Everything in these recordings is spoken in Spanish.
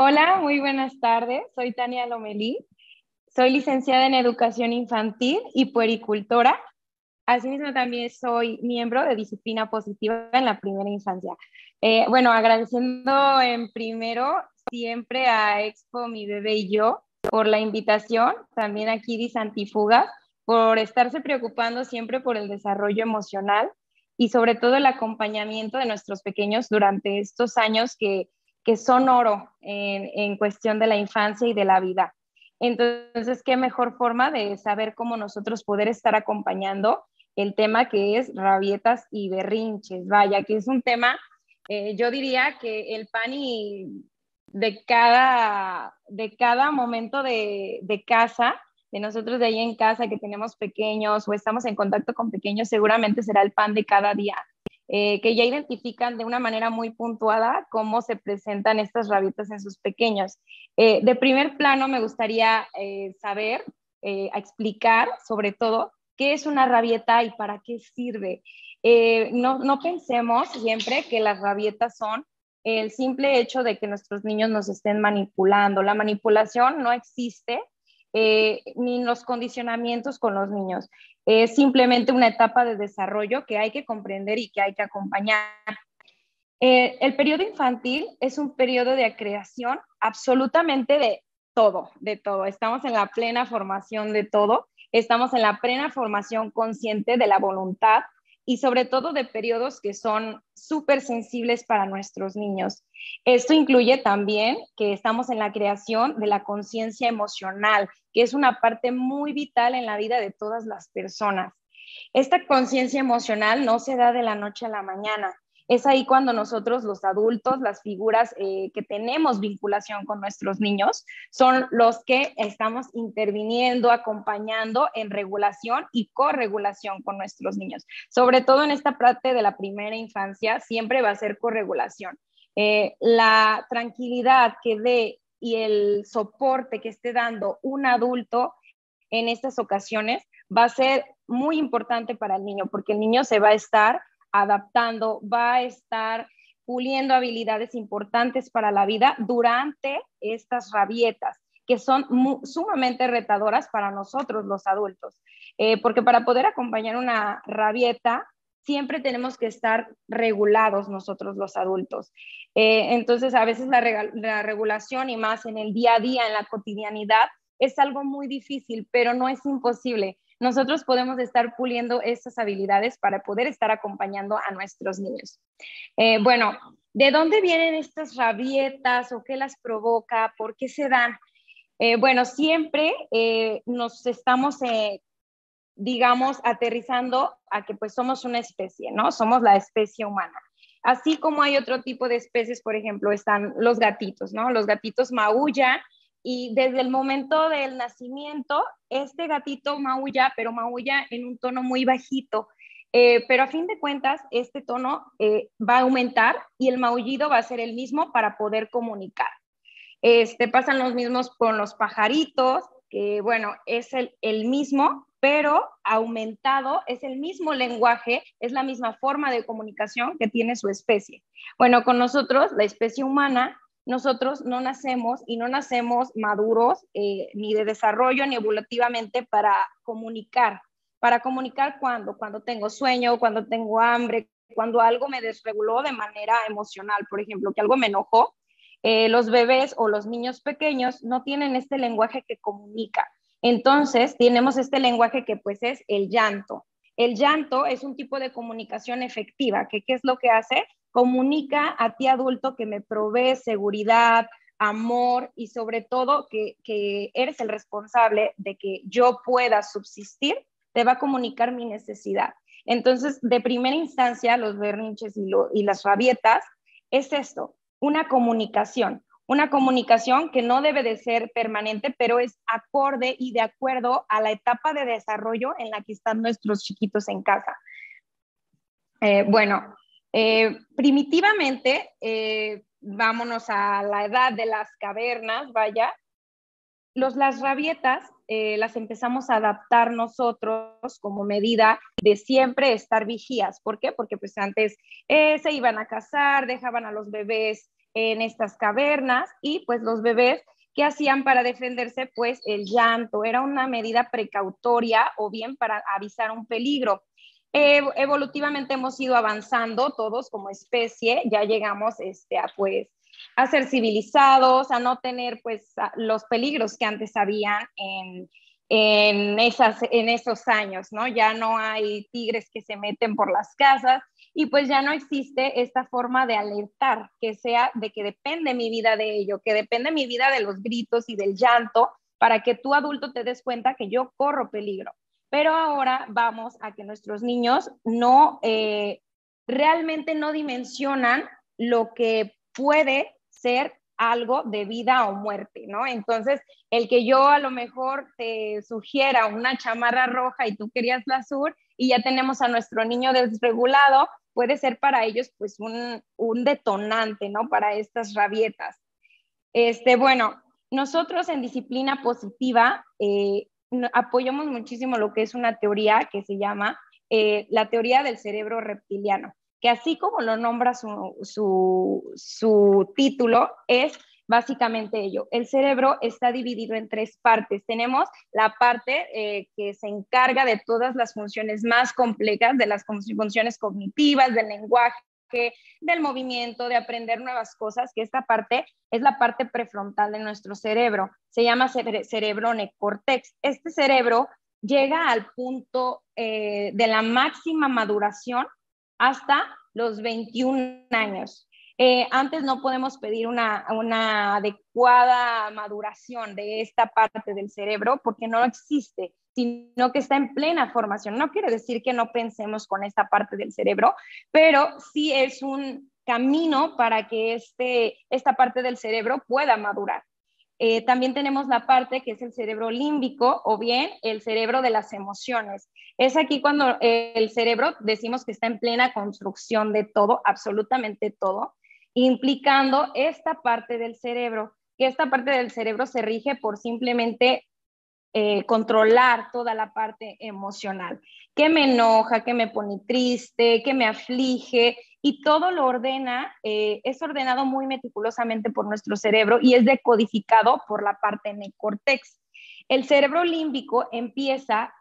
Hola, muy buenas tardes. Soy Tania Lomelí. Soy licenciada en Educación Infantil y Puericultora. Asimismo, también soy miembro de Disciplina Positiva en la Primera Infancia. Bueno, agradeciendo en primero siempre a Expo Mi Bebé y Yo por la invitación, también aquí Di Santifugas, por estarse preocupando siempre por el desarrollo emocional y sobre todo el acompañamiento de nuestros pequeños durante estos años que son oro en cuestión de la infancia y de la vida. Entonces, qué mejor forma de saber cómo nosotros poder estar acompañando el tema que es rabietas y berrinches. Vaya, que es un tema, yo diría que el pan y de cada momento de casa, de nosotros de ahí en casa que tenemos pequeños o estamos en contacto con pequeños, seguramente será el pan de cada día. Que ya identifican de una manera muy puntuada cómo se presentan estas rabietas en sus pequeños. De primer plano me gustaría saber, explicar sobre todo qué es una rabieta y para qué sirve. No pensemos siempre que las rabietas son el simple hecho de que nuestros niños nos estén manipulando. La manipulación no existe, ni los condicionamientos con los niños. Es simplemente una etapa de desarrollo que hay que comprender y que hay que acompañar. El periodo infantil es un periodo de creación absolutamente de todo, de todo. Estamos en la plena formación de todo, estamos en la plena formación consciente de la voluntad y sobre todo de periodos que son súper sensibles para nuestros niños. Esto incluye también que estamos en la creación de la conciencia emocional, que es una parte muy vital en la vida de todas las personas. Esta conciencia emocional no se da de la noche a la mañana. Es ahí cuando nosotros, los adultos, las figuras que tenemos vinculación con nuestros niños, son los que estamos interviniendo, acompañando en regulación y corregulación con nuestros niños. Sobre todo en esta parte de la primera infancia, siempre va a ser corregulación. La tranquilidad que dé y el soporte que esté dando un adulto en estas ocasiones va a ser muy importante para el niño, porque el niño se va a estar adaptando, va a estar puliendo habilidades importantes para la vida durante estas rabietas, que son sumamente retadoras para nosotros los adultos. Porque para poder acompañar una rabieta, siempre tenemos que estar regulados nosotros los adultos. Entonces, a veces la regulación y más en el día a día, en la cotidianidad, es algo muy difícil, pero no es imposible. Nosotros podemos estar puliendo estas habilidades para poder estar acompañando a nuestros niños. Bueno, ¿de dónde vienen estas rabietas o qué las provoca? ¿Por qué se dan? Bueno, siempre nos estamos, digamos, aterrizando a que pues somos una especie, ¿no? Somos la especie humana. Así como hay otro tipo de especies, por ejemplo, están los gatitos, ¿no? Los gatitos maullan y desde el momento del nacimiento, este gatito maulla, pero maulla en un tono muy bajito. Pero a fin de cuentas, este tono va a aumentar y el maullido va a ser el mismo para poder comunicar. Pasan los mismos con los pajaritos, que bueno, es el mismo, pero aumentado, es el mismo lenguaje, es la misma forma de comunicación que tiene su especie. Bueno, con nosotros, la especie humana, nosotros no nacemos y no nacemos maduros ni de desarrollo ni evolutivamente para comunicar. Para comunicar cuando tengo sueño, cuando tengo hambre, cuando algo me desreguló de manera emocional, por ejemplo, que algo me enojó. Los bebés o los niños pequeños no tienen este lenguaje que comunica. Entonces, tenemos este lenguaje que pues es el llanto. El llanto es un tipo de comunicación efectiva, que ¿qué es lo que hace? Comunica a ti adulto que me provee seguridad, amor y sobre todo que eres el responsable de que yo pueda subsistir, te va a comunicar mi necesidad. Entonces, de primera instancia, los berrinches y las rabietas es esto, una comunicación que no debe de ser permanente, pero es acorde y de acuerdo a la etapa de desarrollo en la que están nuestros chiquitos en casa. Bueno, primitivamente, vámonos a la edad de las cavernas, vaya, las rabietas las empezamos a adaptar nosotros como medida de siempre estar vigías. ¿Por qué? Porque pues antes se iban a cazar, dejaban a los bebés en estas cavernas y pues los bebés, ¿qué hacían para defenderse? Pues el llanto, era una medida precautoria o bien para avisar un peligro. Evolutivamente hemos ido avanzando todos como especie, ya llegamos pues a ser civilizados, a no tener pues los peligros que antes habían en esos años, ¿no? Ya no hay tigres que se meten por las casas y pues ya no existe esta forma de alertar, que sea de que depende mi vida de ello, que depende mi vida de los gritos y del llanto, para que tú adulto te des cuenta que yo corro peligro. Pero ahora vamos a que nuestros niños realmente no dimensionan lo que puede ser algo de vida o muerte, ¿no? Entonces, el que yo a lo mejor te sugiera una chamarra roja y tú querías la azul y ya tenemos a nuestro niño desregulado, puede ser para ellos pues un detonante, ¿no? Para estas rabietas. Bueno, nosotros en disciplina positiva apoyamos muchísimo lo que es una teoría que se llama la teoría del cerebro reptiliano, que así como lo nombra su título, es básicamente ello. El cerebro está dividido en tres partes. Tenemos la parte que se encarga de todas las funciones más complejas, de las funciones cognitivas, del lenguaje, del movimiento, de aprender nuevas cosas, que esta parte es la parte prefrontal de nuestro cerebro. Se llama cerebro neocórtex. Este cerebro llega al punto de la máxima maduración hasta los 21 años. Antes no podemos pedir una adecuada maduración de esta parte del cerebro porque no existe, sino que está en plena formación. No quiere decir que no pensemos con esta parte del cerebro, pero sí es un camino para que esta parte del cerebro pueda madurar. También tenemos la parte que es el cerebro límbico o bien el cerebro de las emociones. Es aquí cuando el cerebro decimos que está en plena construcción de todo, absolutamente todo, implicando esta parte del cerebro, que esta parte del cerebro se rige por simplemente controlar toda la parte emocional, que me enoja, que me pone triste, que me aflige, y todo lo ordena, es ordenado muy meticulosamente por nuestro cerebro y es decodificado por la parte neocórtex. El cerebro límbico empieza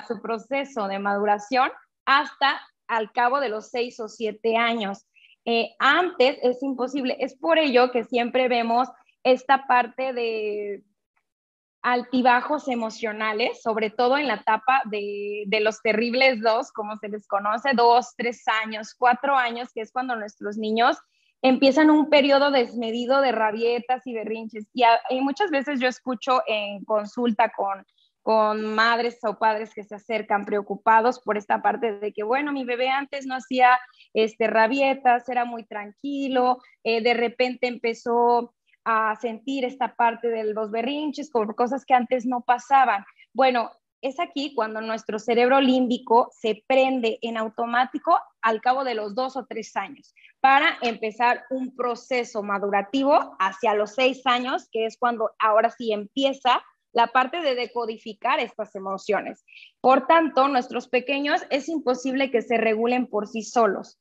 su proceso de maduración hasta al cabo de los 6 o 7 años. Antes es imposible, es por ello que siempre vemos esta parte de altibajos emocionales, sobre todo en la etapa de los terribles dos, como se les conoce, 2, 3 años, 4 años, que es cuando nuestros niños empiezan un periodo desmedido de rabietas y berrinches. Y muchas veces yo escucho en consulta con madres o padres que se acercan preocupados por esta parte de que, bueno, mi bebé antes no hacía rabietas, era muy tranquilo, de repente empezó a sentir esta parte de los berrinches por cosas que antes no pasaban. Bueno, es aquí cuando nuestro cerebro límbico se prende en automático al cabo de los 2 o 3 años para empezar un proceso madurativo hacia los 6 años, que es cuando ahora sí empieza la parte de decodificar estas emociones. Por tanto, nuestros pequeños es imposible que se regulen por sí solos.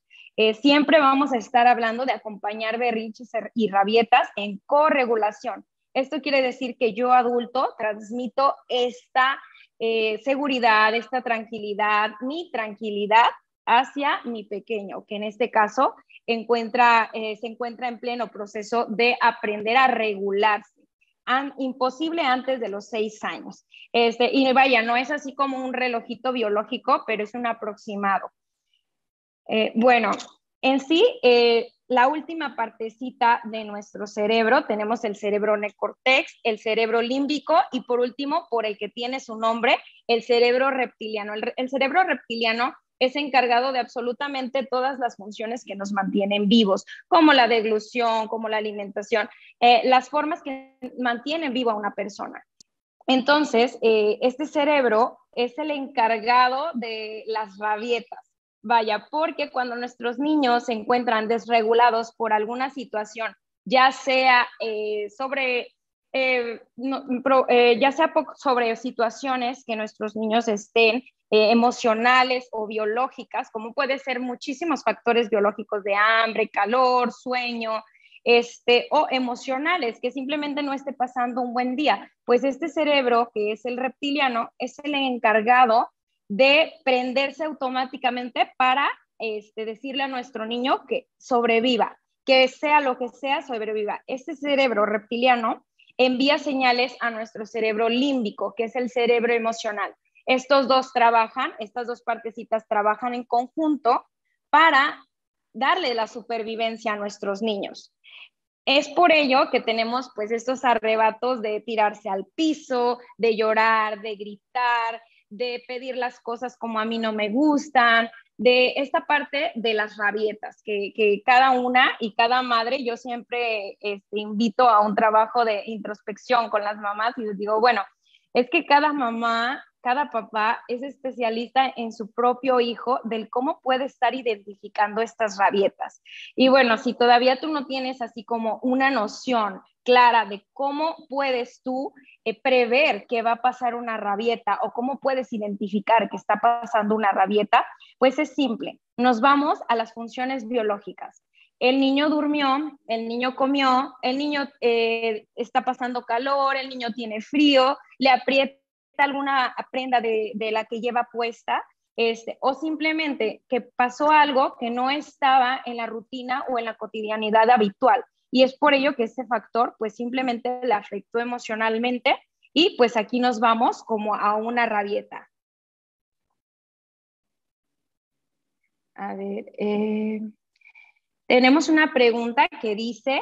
Siempre vamos a estar hablando de acompañar berrinches y rabietas en corregulación. Esto quiere decir que yo adulto transmito esta seguridad, esta tranquilidad, mi tranquilidad hacia mi pequeño, que en este caso se encuentra en pleno proceso de aprender a regularse. Imposible antes de los 6 años. Y vaya, no es así como un relojito biológico, pero es un aproximado. Bueno, en sí, la última partecita de nuestro cerebro, tenemos el cerebro neocórtex, el cerebro límbico y por último, por el que tiene su nombre, el cerebro reptiliano. El cerebro reptiliano es encargado de absolutamente todas las funciones que nos mantienen vivos, como la deglución, como la alimentación, las formas que mantienen viva a una persona. Entonces, este cerebro es el encargado de las rabietas. Vaya, porque cuando nuestros niños se encuentran desregulados por alguna situación, ya sea sobre situaciones que nuestros niños estén emocionales o biológicas, como puede ser muchísimos factores biológicos de hambre, calor, sueño, o emocionales, que simplemente no esté pasando un buen día. Pues este cerebro, que es el reptiliano, es el encargado de prenderse automáticamente para decirle a nuestro niño que sobreviva, que sea lo que sea, sobreviva. Este cerebro reptiliano envía señales a nuestro cerebro límbico, que es el cerebro emocional. Estos dos trabajan, estas dos partecitas trabajan en conjunto para darle la supervivencia a nuestros niños. Es por ello que tenemos pues estos arrebatos de tirarse al piso, de llorar, de gritar, de pedir las cosas como a mí no me gustan, de esta parte de las rabietas, que cada una y cada madre, yo siempre invito a un trabajo de introspección con las mamás y les digo, bueno, es que cada mamá, cada papá es especialista en su propio hijo del cómo puede estar identificando estas rabietas. Y bueno, si todavía tú no tienes así como una noción clara de cómo puedes tú prever que va a pasar una rabieta o cómo puedes identificar que está pasando una rabieta, pues es simple. Nos vamos a las funciones biológicas. El niño durmió, el niño comió, el niño está pasando calor, el niño tiene frío, le aprieta alguna prenda de la que lleva puesta, o simplemente que pasó algo que no estaba en la rutina o en la cotidianidad habitual. Y es por ello que ese factor pues simplemente le afectó emocionalmente y pues aquí nos vamos como a una rabieta. A ver, tenemos una pregunta que dice,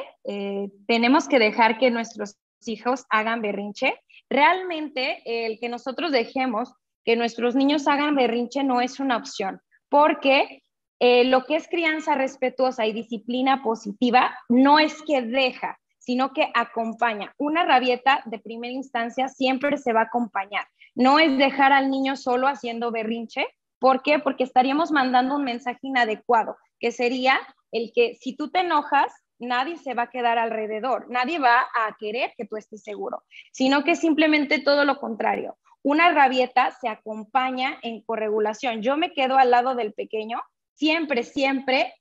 ¿tenemos que dejar que nuestros hijos hagan berrinche? Realmente el que nosotros dejemos que nuestros niños hagan berrinche no es una opción, porque lo que es crianza respetuosa y disciplina positiva no es que deja, sino que acompaña. Una rabieta de primera instancia siempre se va a acompañar. No es dejar al niño solo haciendo berrinche. ¿Por qué? Porque estaríamos mandando un mensaje inadecuado, que sería el que si tú te enojas, nadie se va a quedar alrededor, nadie va a querer que tú estés seguro, sino que simplemente todo lo contrario. Una rabieta se acompaña en corregulación. Yo me quedo al lado del pequeño, siempre, siempre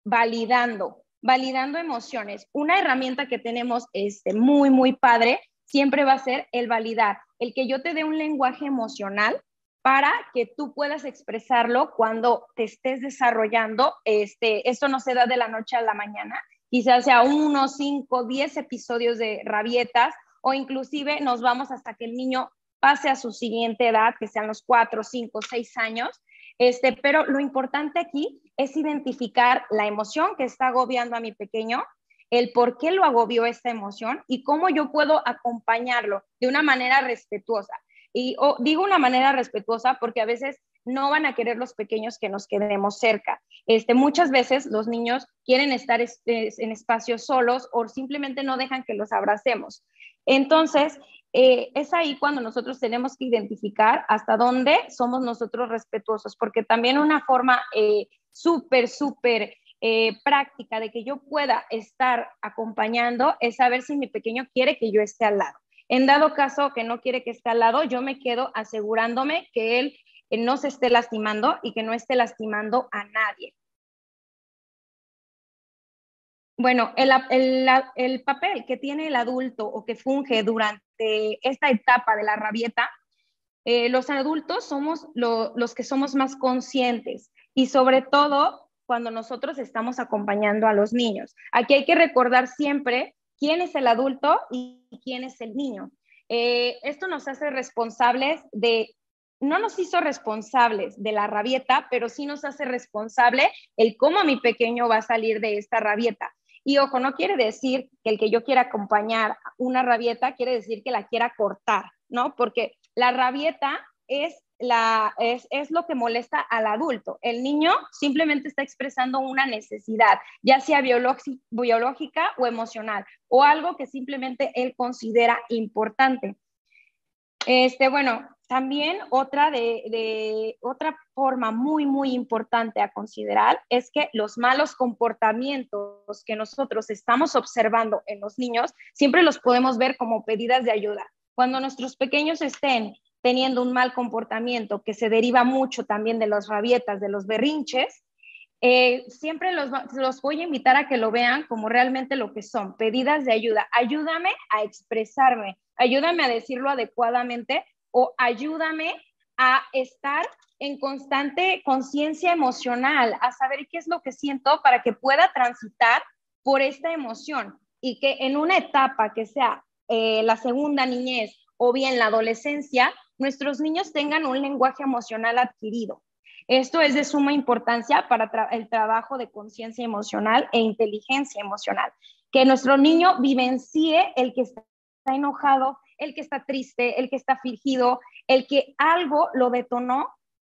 validando emociones. Una herramienta que tenemos muy, muy padre siempre va a ser el validar, el que yo te dé un lenguaje emocional para que tú puedas expresarlo cuando te estés desarrollando. Esto no se da de la noche a la mañana, quizás sea 1, 5, 10 episodios de rabietas o inclusive nos vamos hasta que el niño pase a su siguiente edad, que sean los 4, 5, 6 años. Pero lo importante aquí es identificar la emoción que está agobiando a mi pequeño, el por qué lo agobió esta emoción y cómo yo puedo acompañarlo de una manera respetuosa. Y digo una manera respetuosa porque a veces no van a querer los pequeños que nos quedemos cerca. Muchas veces los niños quieren estar en espacios solos o simplemente no dejan que los abracemos. Entonces, es ahí cuando nosotros tenemos que identificar hasta dónde somos nosotros respetuosos, porque también una forma súper práctica de que yo pueda estar acompañando es saber si mi pequeño quiere que yo esté al lado. En dado caso que no quiere que esté al lado, yo me quedo asegurándome que él no se esté lastimando y que no esté lastimando a nadie. Bueno, el papel que tiene el adulto o que funge durante esta etapa de la rabieta, los adultos somos los que somos más conscientes y sobre todo cuando nosotros estamos acompañando a los niños. Aquí hay que recordar siempre quién es el adulto y quién es el niño. Esto nos hace responsables no nos hizo responsables de la rabieta, pero sí nos hace responsable el cómo mi pequeño va a salir de esta rabieta. Y ojo, no quiere decir que el que yo quiera acompañar una rabieta quiere decir que la quiera cortar, ¿no? Porque la rabieta es lo que molesta al adulto. El niño simplemente está expresando una necesidad, ya sea biológica o emocional, o algo que simplemente él considera importante. Bueno, también otra forma muy, muy importante a considerar es que los malos comportamientos que nosotros estamos observando en los niños siempre los podemos ver como pedidas de ayuda. Cuando nuestros pequeños estén teniendo un mal comportamiento que se deriva mucho también de las rabietas, de los berrinches, Siempre los voy a invitar a que lo vean como realmente lo que son, pedidas de ayuda. Ayúdame a expresarme, ayúdame a decirlo adecuadamente o ayúdame a estar en constante conciencia emocional, a saber qué es lo que siento para que pueda transitar por esta emoción y que en una etapa que sea la segunda niñez o bien la adolescencia, nuestros niños tengan un lenguaje emocional adquirido. Esto es de suma importancia para el trabajo de conciencia emocional e inteligencia emocional. Que nuestro niño vivencie el que está enojado, el que está triste, el que está afligido, el que algo lo detonó.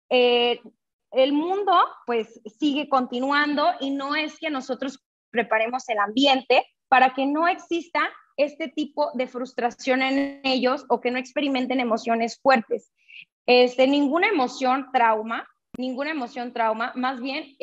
El mundo pues sigue continuando y no es que nosotros preparemos el ambiente para que no exista este tipo de frustración en ellos o que no experimenten emociones fuertes. Ninguna emoción trauma, más bien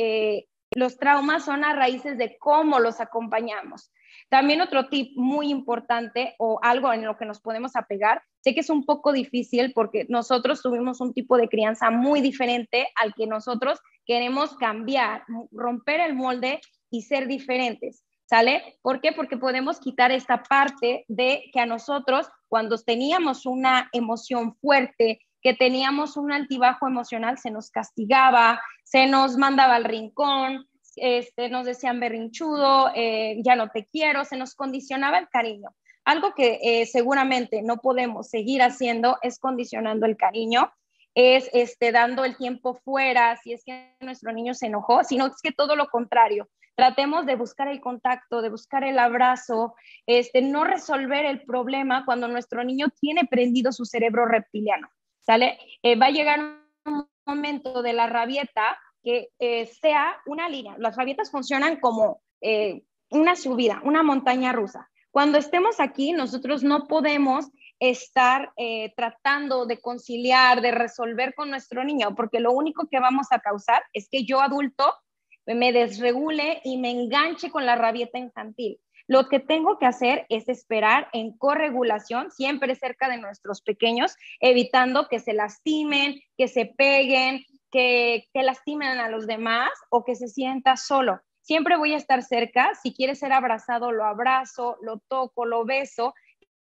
los traumas son a raíces de cómo los acompañamos. También otro tip muy importante o algo en lo que nos podemos apegar, sé que es un poco difícil porque nosotros tuvimos un tipo de crianza muy diferente al que nosotros queremos cambiar, romper el molde y ser diferentes. ¿Sale? ¿Por qué? Porque podemos quitar esta parte de que a nosotros, cuando teníamos una emoción fuerte, que teníamos un altibajo emocional, se nos castigaba, se nos mandaba al rincón, nos decían berrinchudo, ya no te quiero, se nos condicionaba el cariño. Algo que seguramente no podemos seguir haciendo es condicionando el cariño, es dando el tiempo fuera, si es que nuestro niño se enojó, sino es que todo lo contrario. Tratemos de buscar el contacto, de buscar el abrazo, no resolver el problema cuando nuestro niño tiene prendido su cerebro reptiliano. ¿Sale? Va a llegar un momento de la rabieta que sea una línea. Las rabietas funcionan como una subida, una montaña rusa. Cuando estemos aquí, nosotros no podemos estar tratando de conciliar, de resolver con nuestro niño, porque lo único que vamos a causar es que yo adulto me desregule y me enganche con la rabieta infantil. Lo que tengo que hacer es esperar en corregulación, siempre cerca de nuestros pequeños, evitando que se lastimen, que se peguen, que lastimen a los demás o que se sienta solo. Siempre voy a estar cerca. Si quiere ser abrazado, lo abrazo, lo toco, lo beso.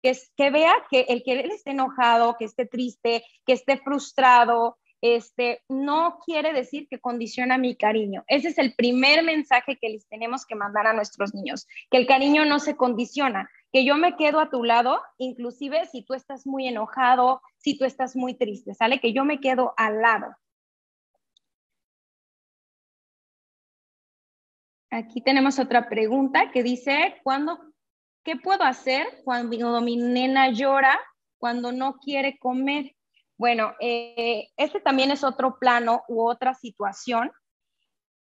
Que vea que el que él esté enojado, que esté triste, que esté frustrado, no quiere decir que condiciona mi cariño. Ese es el primer mensaje que les tenemos que mandar a nuestros niños, que el cariño no se condiciona, que yo me quedo a tu lado, inclusive si tú estás muy enojado, si tú estás muy triste, ¿sale? Que yo me quedo al lado. Aquí tenemos otra pregunta que dice, ¿qué puedo hacer cuando mi nena llora, cuando no quiere comer? Bueno, este también es otro plano u otra situación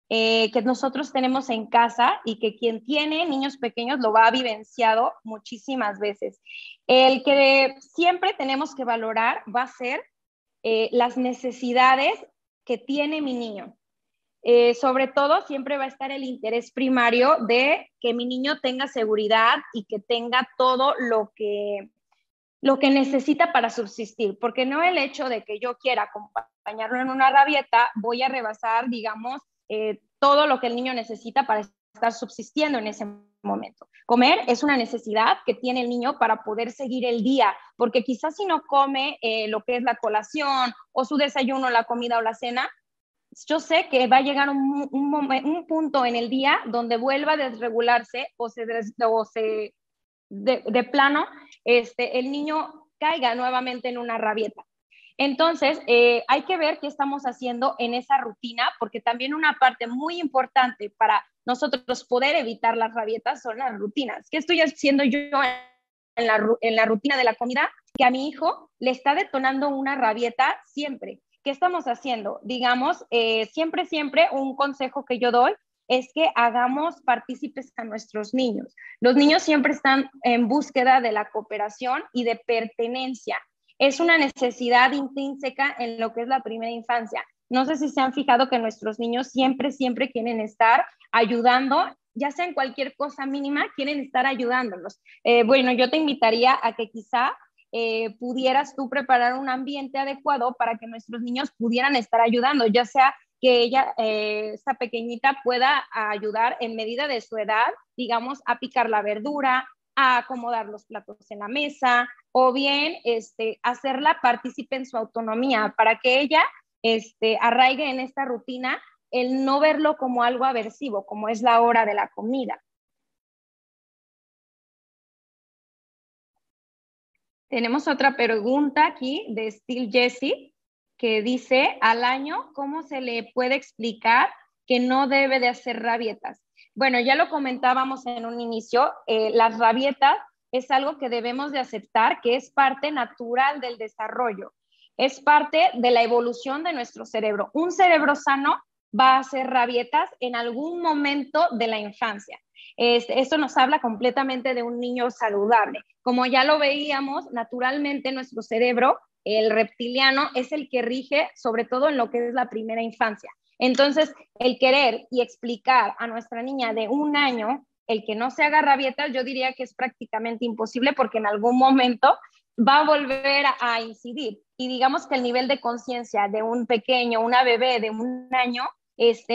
que nosotros tenemos en casa y que quien tiene niños pequeños lo va vivenciado muchísimas veces. El que siempre tenemos que valorar va a ser las necesidades que tiene mi niño. Sobre todo, siempre va a estar el interés primario de que mi niño tenga seguridad y que tenga todo lo que necesita para subsistir, porque no el hecho de que yo quiera acompañarlo en una rabieta, voy a rebasar, digamos, todo lo que el niño necesita para estar subsistiendo en ese momento. Comer es una necesidad que tiene el niño para poder seguir el día, porque quizás si no come lo que es la colación o su desayuno, la comida o la cena, yo sé que va a llegar un punto en el día donde vuelva a desregularse o se de plano el niño caiga nuevamente en una rabieta. Entonces, hay que ver qué estamos haciendo en esa rutina, porque también una parte muy importante para nosotros poder evitar las rabietas son las rutinas. ¿Qué estoy haciendo yo en la rutina de la comida? Que a mi hijo le está detonando una rabieta siempre. ¿Qué estamos haciendo? Digamos, siempre un consejo que yo doy es que hagamos partícipes a nuestros niños. Los niños siempre están en búsqueda de la cooperación y de pertenencia. Es una necesidad intrínseca en lo que es la primera infancia. No sé si se han fijado que nuestros niños siempre quieren estar ayudando, ya sea en cualquier cosa mínima, quieren estar ayudándolos. Bueno, yo te invitaría a que quizá pudieras tú preparar un ambiente adecuado para que nuestros niños pudieran estar ayudando, ya sea que ella, esta pequeñita, pueda ayudar en medida de su edad, digamos, a picar la verdura, a acomodar los platos en la mesa, o bien hacerla partícipe en su autonomía para que ella arraigue en esta rutina el no verlo como algo aversivo, como es la hora de la comida. Tenemos otra pregunta aquí de Steel Jessie, que dice, al año, ¿cómo se le puede explicar que no debe de hacer rabietas? Bueno, ya lo comentábamos en un inicio, las rabietas es algo que debemos de aceptar, que es parte natural del desarrollo, es parte de la evolución de nuestro cerebro. Un cerebro sano va a hacer rabietas en algún momento de la infancia. Esto nos habla completamente de un niño saludable. Como ya lo veíamos, naturalmente nuestro cerebro, el reptiliano, es el que rige sobre todo en lo que es la primera infancia. Entonces, el querer y explicar a nuestra niña de 1 año el que no se haga rabietas, yo diría que es prácticamente imposible porque en algún momento va a volver a incidir. Y digamos que el nivel de conciencia de un pequeño, una bebé de 1 año,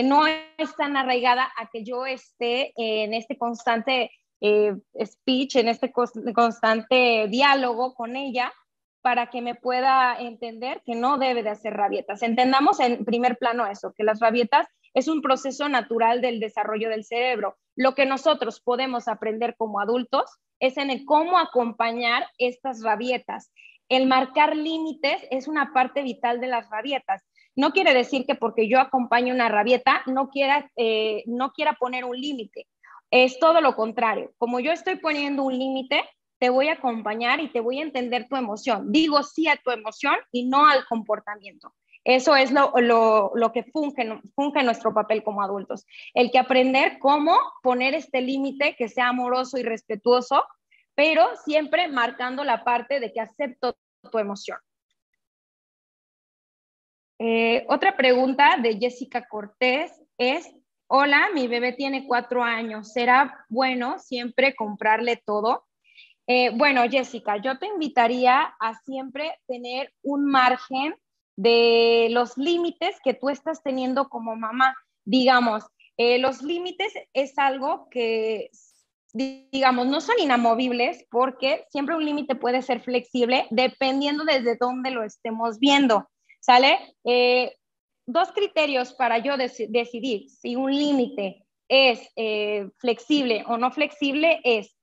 no es tan arraigada a que yo esté en este constante speech, en este constante diálogo con ella para que me pueda entender que no debe de hacer rabietas. Entendamos en primer plano eso, que las rabietas es un proceso natural del desarrollo del cerebro. Lo que nosotros podemos aprender como adultos es en el cómo acompañar estas rabietas. El marcar límites es una parte vital de las rabietas. No quiere decir que porque yo acompañe una rabieta no quiera poner un límite. Es todo lo contrario. Como yo estoy poniendo un límite, te voy a acompañar y te voy a entender tu emoción. Digo sí a tu emoción y no al comportamiento. Eso es lo que funge nuestro papel como adultos. El que aprender cómo poner este límite que sea amoroso y respetuoso, pero siempre marcando la parte de que acepto tu emoción. Otra pregunta de Jessica Cortés es, hola, mi bebé tiene 4 años, ¿será bueno siempre comprarle todo? Bueno, Jessica, yo te invitaría a siempre tener un margen de los límites que tú estás teniendo como mamá. Digamos, los límites es algo que, digamos, no son inamovibles porque siempre un límite puede ser flexible dependiendo desde dónde lo estemos viendo. ¿Sale? 2 criterios para yo decidir si un límite es flexible o no flexible es,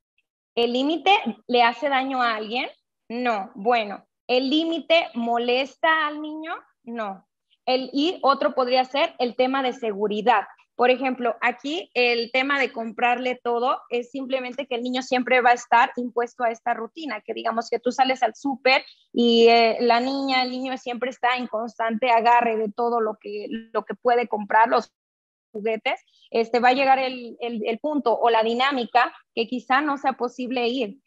¿el límite le hace daño a alguien? No. Bueno, ¿el límite molesta al niño? No. Y otro podría ser el tema de seguridad. Por ejemplo, aquí el tema de comprarle todo es simplemente que el niño siempre va a estar impuesto a esta rutina, que digamos que tú sales al súper y la niña, el niño siempre está en constante agarre de todo lo que puede comprar, los juguetes, va a llegar el punto o la dinámica que quizá no sea posible ir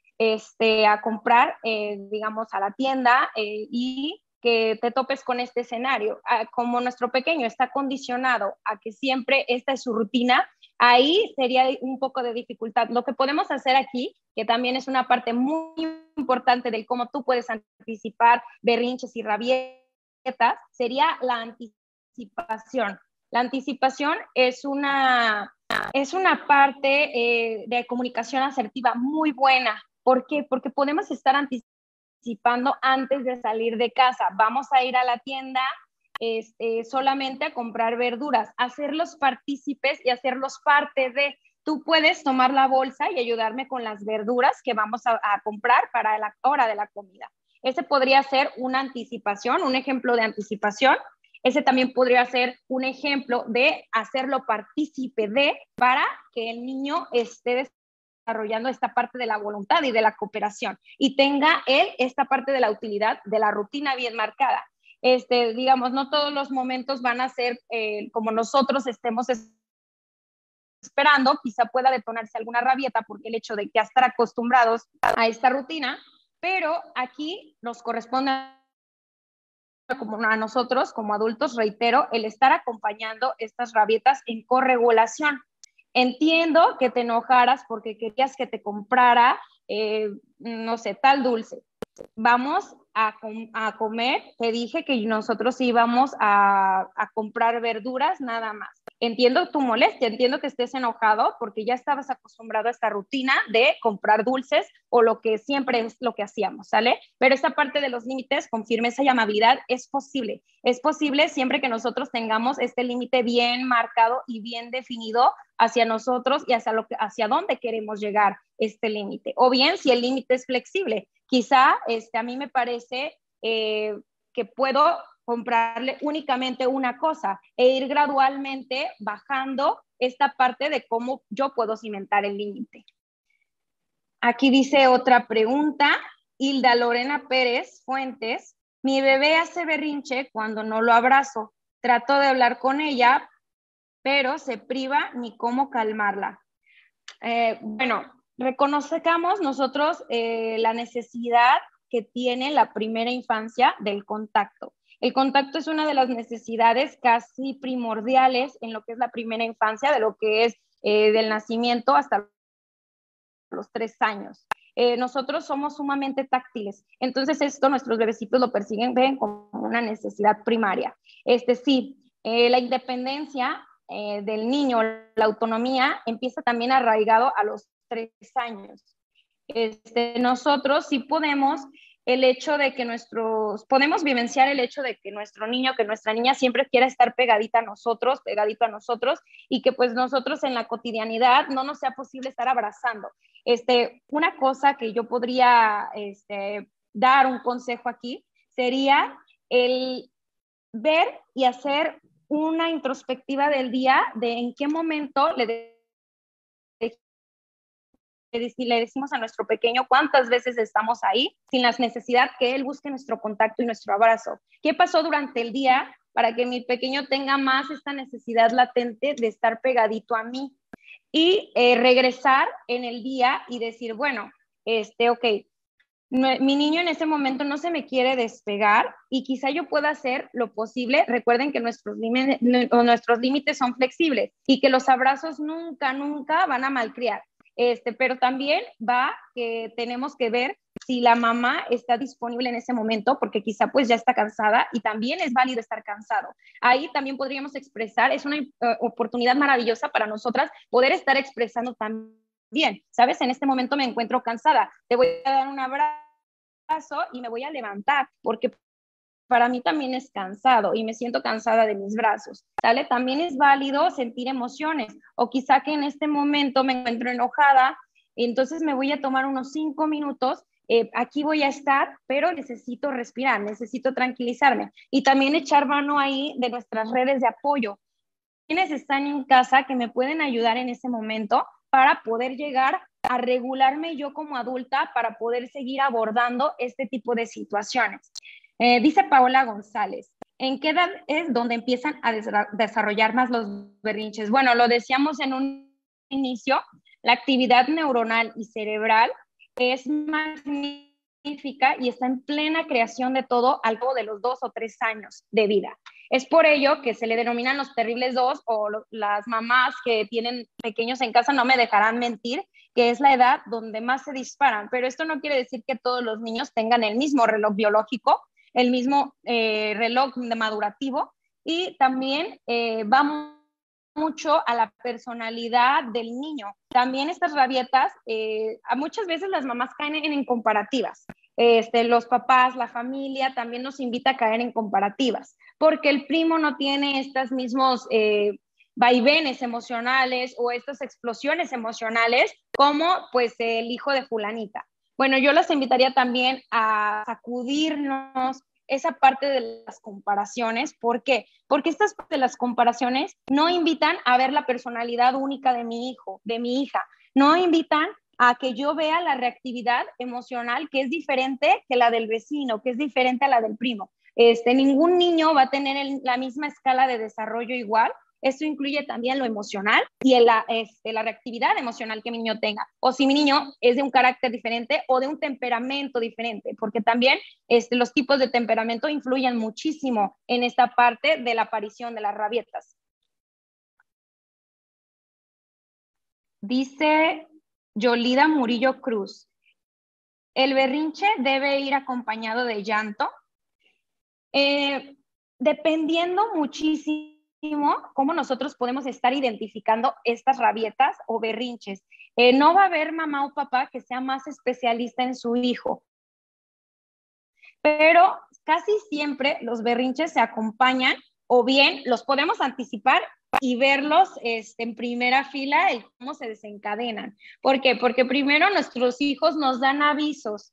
a comprar, digamos, a la tienda y que te topes con este escenario. Como nuestro pequeño está condicionado a que siempre esta es su rutina, ahí sería un poco de dificultad. Lo que podemos hacer aquí, que también es una parte muy importante de cómo tú puedes anticipar berrinches y rabietas, sería la anticipación. La anticipación es una parte de comunicación asertiva muy buena. ¿Por qué? Porque podemos estar anticipando antes de salir de casa. Vamos a ir a la tienda solamente a comprar verduras, hacerlos partícipes y hacerlos parte de. Tú puedes tomar la bolsa y ayudarme con las verduras que vamos a comprar para la hora de la comida. Ese podría ser una anticipación, un ejemplo de anticipación. Ese también podría ser un ejemplo de hacerlo partícipe de para que el niño esté desarrollando esta parte de la voluntad y de la cooperación y tenga él esta parte de la utilidad de la rutina bien marcada. Digamos, no todos los momentos van a ser como nosotros estemos esperando, quizá pueda detonarse alguna rabieta porque el hecho de que estar acostumbrados a esta rutina, pero aquí nos corresponde como a nosotros, como adultos, reitero, el estar acompañando estas rabietas en corregulación. Entiendo que te enojaras porque querías que te comprara, no sé, tal dulce, vamos a comer, te dije que nosotros íbamos a comprar verduras nada más. Entiendo tu molestia, entiendo que estés enojado porque ya estabas acostumbrado a esta rutina de comprar dulces o lo que siempre es lo que hacíamos, ¿sale? Pero esta parte de los límites con firmeza y amabilidad es posible. Es posible siempre que nosotros tengamos este límite bien marcado y bien definido hacia nosotros y hacia dónde queremos llegar este límite. O bien, si el límite es flexible, quizá a mí me parece que puedo comprarle únicamente una cosa e ir gradualmente bajando esta parte de cómo yo puedo cimentar el límite. Aquí dice otra pregunta, Hilda Lorena Pérez Fuentes. Mi bebé hace berrinche cuando no lo abrazo. Trato de hablar con ella, pero se priva ni cómo calmarla. Bueno, reconozcamos nosotros la necesidad que tiene la primera infancia del contacto. El contacto es una de las necesidades casi primordiales en lo que es la primera infancia, de lo que es del nacimiento hasta los 3 años. Nosotros somos sumamente táctiles, entonces esto nuestros bebecitos lo persiguen, ven como una necesidad primaria. Sí, la independencia del niño, la autonomía, empieza también arraigado a los 3 años. Nosotros sí podemos podemos vivenciar el hecho de que nuestro niño, que nuestra niña siempre quiera estar pegadito a nosotros, y que pues nosotros en la cotidianidad no nos sea posible estar abrazando. Una cosa que yo podría dar un consejo aquí sería el ver y hacer una introspectiva del día de en qué momento le decimos a nuestro pequeño cuántas veces estamos ahí sin la necesidad que él busque nuestro contacto y nuestro abrazo. ¿Qué pasó durante el día para que mi pequeño tenga más esta necesidad latente de estar pegadito a mí? Y regresar en el día y decir, bueno, ok, mi niño en ese momento no se me quiere despegar y quizá yo pueda hacer lo posible. Recuerden que nuestros límites son flexibles y que los abrazos nunca, nunca van a malcriar. Pero también va que tenemos que ver si la mamá está disponible en ese momento, porque quizá pues ya está cansada y también es válido estar cansado. Ahí también podríamos expresar, es una oportunidad maravillosa para nosotras poder estar expresando también, ¿sabes? En este momento me encuentro cansada, te voy a dar un abrazo y me voy a levantar, porque para mí también es cansado y me siento cansada de mis brazos, ¿sale? También es válido sentir emociones o quizá que en este momento me encuentro enojada, entonces me voy a tomar unos 5 minutos, aquí voy a estar, pero necesito respirar, necesito tranquilizarme y también echar mano ahí de nuestras redes de apoyo. ¿Quiénes están en casa que me pueden ayudar en ese momento para poder llegar a regularme yo como adulta para poder seguir abordando este tipo de situaciones? Dice Paola González, ¿en qué edad es donde empiezan a desarrollar más los berrinches? Bueno, lo decíamos en un inicio, la actividad neuronal y cerebral es magnífica y está en plena creación de todo al cabo de los 2 o 3 años de vida. Es por ello que se le denominan los terribles dos o las mamás que tienen pequeños en casa no me dejarán mentir, que es la edad donde más se disparan. Pero esto no quiere decir que todos los niños tengan el mismo reloj biológico, el mismo reloj madurativo y también va mucho a la personalidad del niño. También estas rabietas, muchas veces las mamás caen en comparativas. Los papás, la familia también nos invita a caer en comparativas, porque el primo no tiene estos mismos vaivenes emocionales o estas explosiones emocionales como pues el hijo de fulanita. Bueno, yo las invitaría también a sacudirnos esa parte de las comparaciones. ¿Por qué? Porque estas de las comparaciones no invitan a ver la personalidad única de mi hijo, de mi hija, no invitan a que yo vea la reactividad emocional que es diferente que la del vecino, que es diferente a la del primo. Ningún niño va a tener la misma escala de desarrollo igual. Esto incluye también lo emocional y la reactividad emocional que mi niño tenga. O si mi niño es de un carácter diferente o de un temperamento diferente, porque también los tipos de temperamento influyen muchísimo en esta parte de la aparición de las rabietas. Dice Yolida Murillo Cruz, El berrinche debe ir acompañado de llanto, dependiendo muchísimo cómo nosotros podemos estar identificando estas rabietas o berrinches. No va a haber mamá o papá que sea más especialista en su hijo, pero casi siempre los berrinches se acompañan o bien los podemos anticipar y verlos en primera fila, el cómo se desencadenan. ¿Por qué? Porque primero nuestros hijos nos dan avisos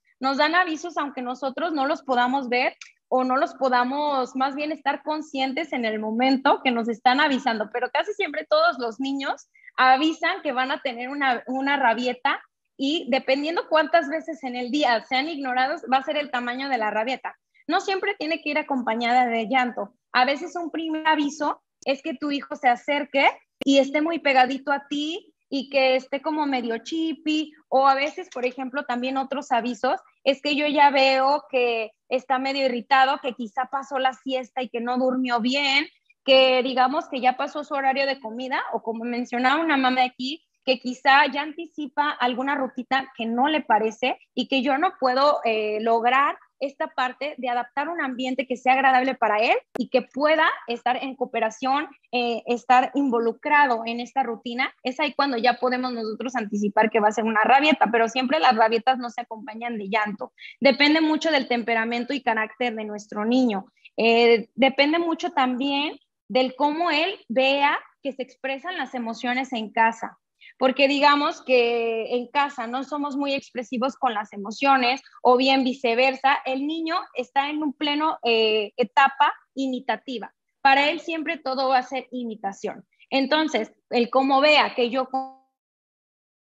aunque nosotros no los podamos ver o no los podamos más bien estar conscientes en el momento que nos están avisando, pero casi siempre todos los niños avisan que van a tener una rabieta y dependiendo cuántas veces en el día sean ignorados, va a ser el tamaño de la rabieta. No siempre tiene que ir acompañada de llanto. A veces un primer aviso es que tu hijo se acerque y esté muy pegadito a ti y que esté como medio chippy, o a veces, por ejemplo, también otros avisos, es que yo ya veo que está medio irritado, que quizá pasó la siesta y que no durmió bien, que digamos que ya pasó su horario de comida, o como mencionaba una mamá aquí, que quizá ya anticipa alguna rutita que no le parece y que yo no puedo lograr esta parte de adaptar un ambiente que sea agradable para él y que pueda estar en cooperación, estar involucrado en esta rutina. Es ahí cuando ya podemos nosotros anticipar que va a ser una rabieta, pero siempre las rabietas no se acompañan de llanto. Depende mucho del temperamento y carácter de nuestro niño. Depende mucho también del cómo él vea que se expresan las emociones en casa. Porque digamos que en casa no somos muy expresivos con las emociones o bien viceversa, el niño está en un pleno etapa imitativa. Para él siempre todo va a ser imitación. Entonces, el cómo vea que yo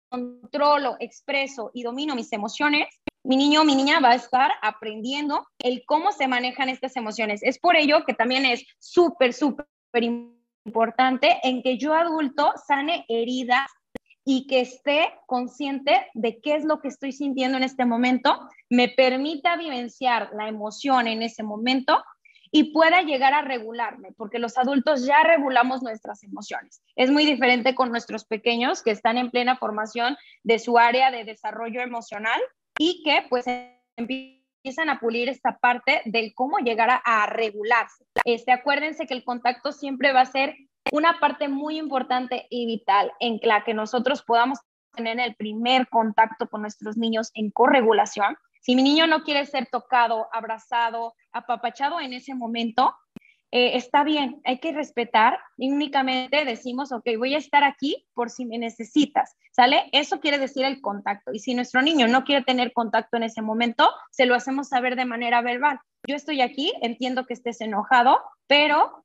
controlo, expreso y domino mis emociones, mi niño o mi niña va a estar aprendiendo el cómo se manejan estas emociones. Es por ello que también es súper, súper importante en que yo adulto sane heridas y que esté consciente de qué es lo que estoy sintiendo en este momento, me permita vivenciar la emoción en ese momento y pueda llegar a regularme, porque los adultos ya regulamos nuestras emociones. Es muy diferente con nuestros pequeños que están en plena formación de su área de desarrollo emocional y que pues empiezan a pulir esta parte del cómo llegar a regularse. Acuérdense que el contacto siempre va a ser una parte muy importante y vital en la que nosotros podamos tener el primer contacto con nuestros niños en corregulación. Si mi niño no quiere ser tocado, abrazado, apapachado en ese momento, está bien, hay que respetar y únicamente decimos, ok, voy a estar aquí por si me necesitas, ¿sale? Eso quiere decir el contacto. Y si nuestro niño no quiere tener contacto en ese momento, se lo hacemos saber de manera verbal. Yo estoy aquí, entiendo que estés enojado, pero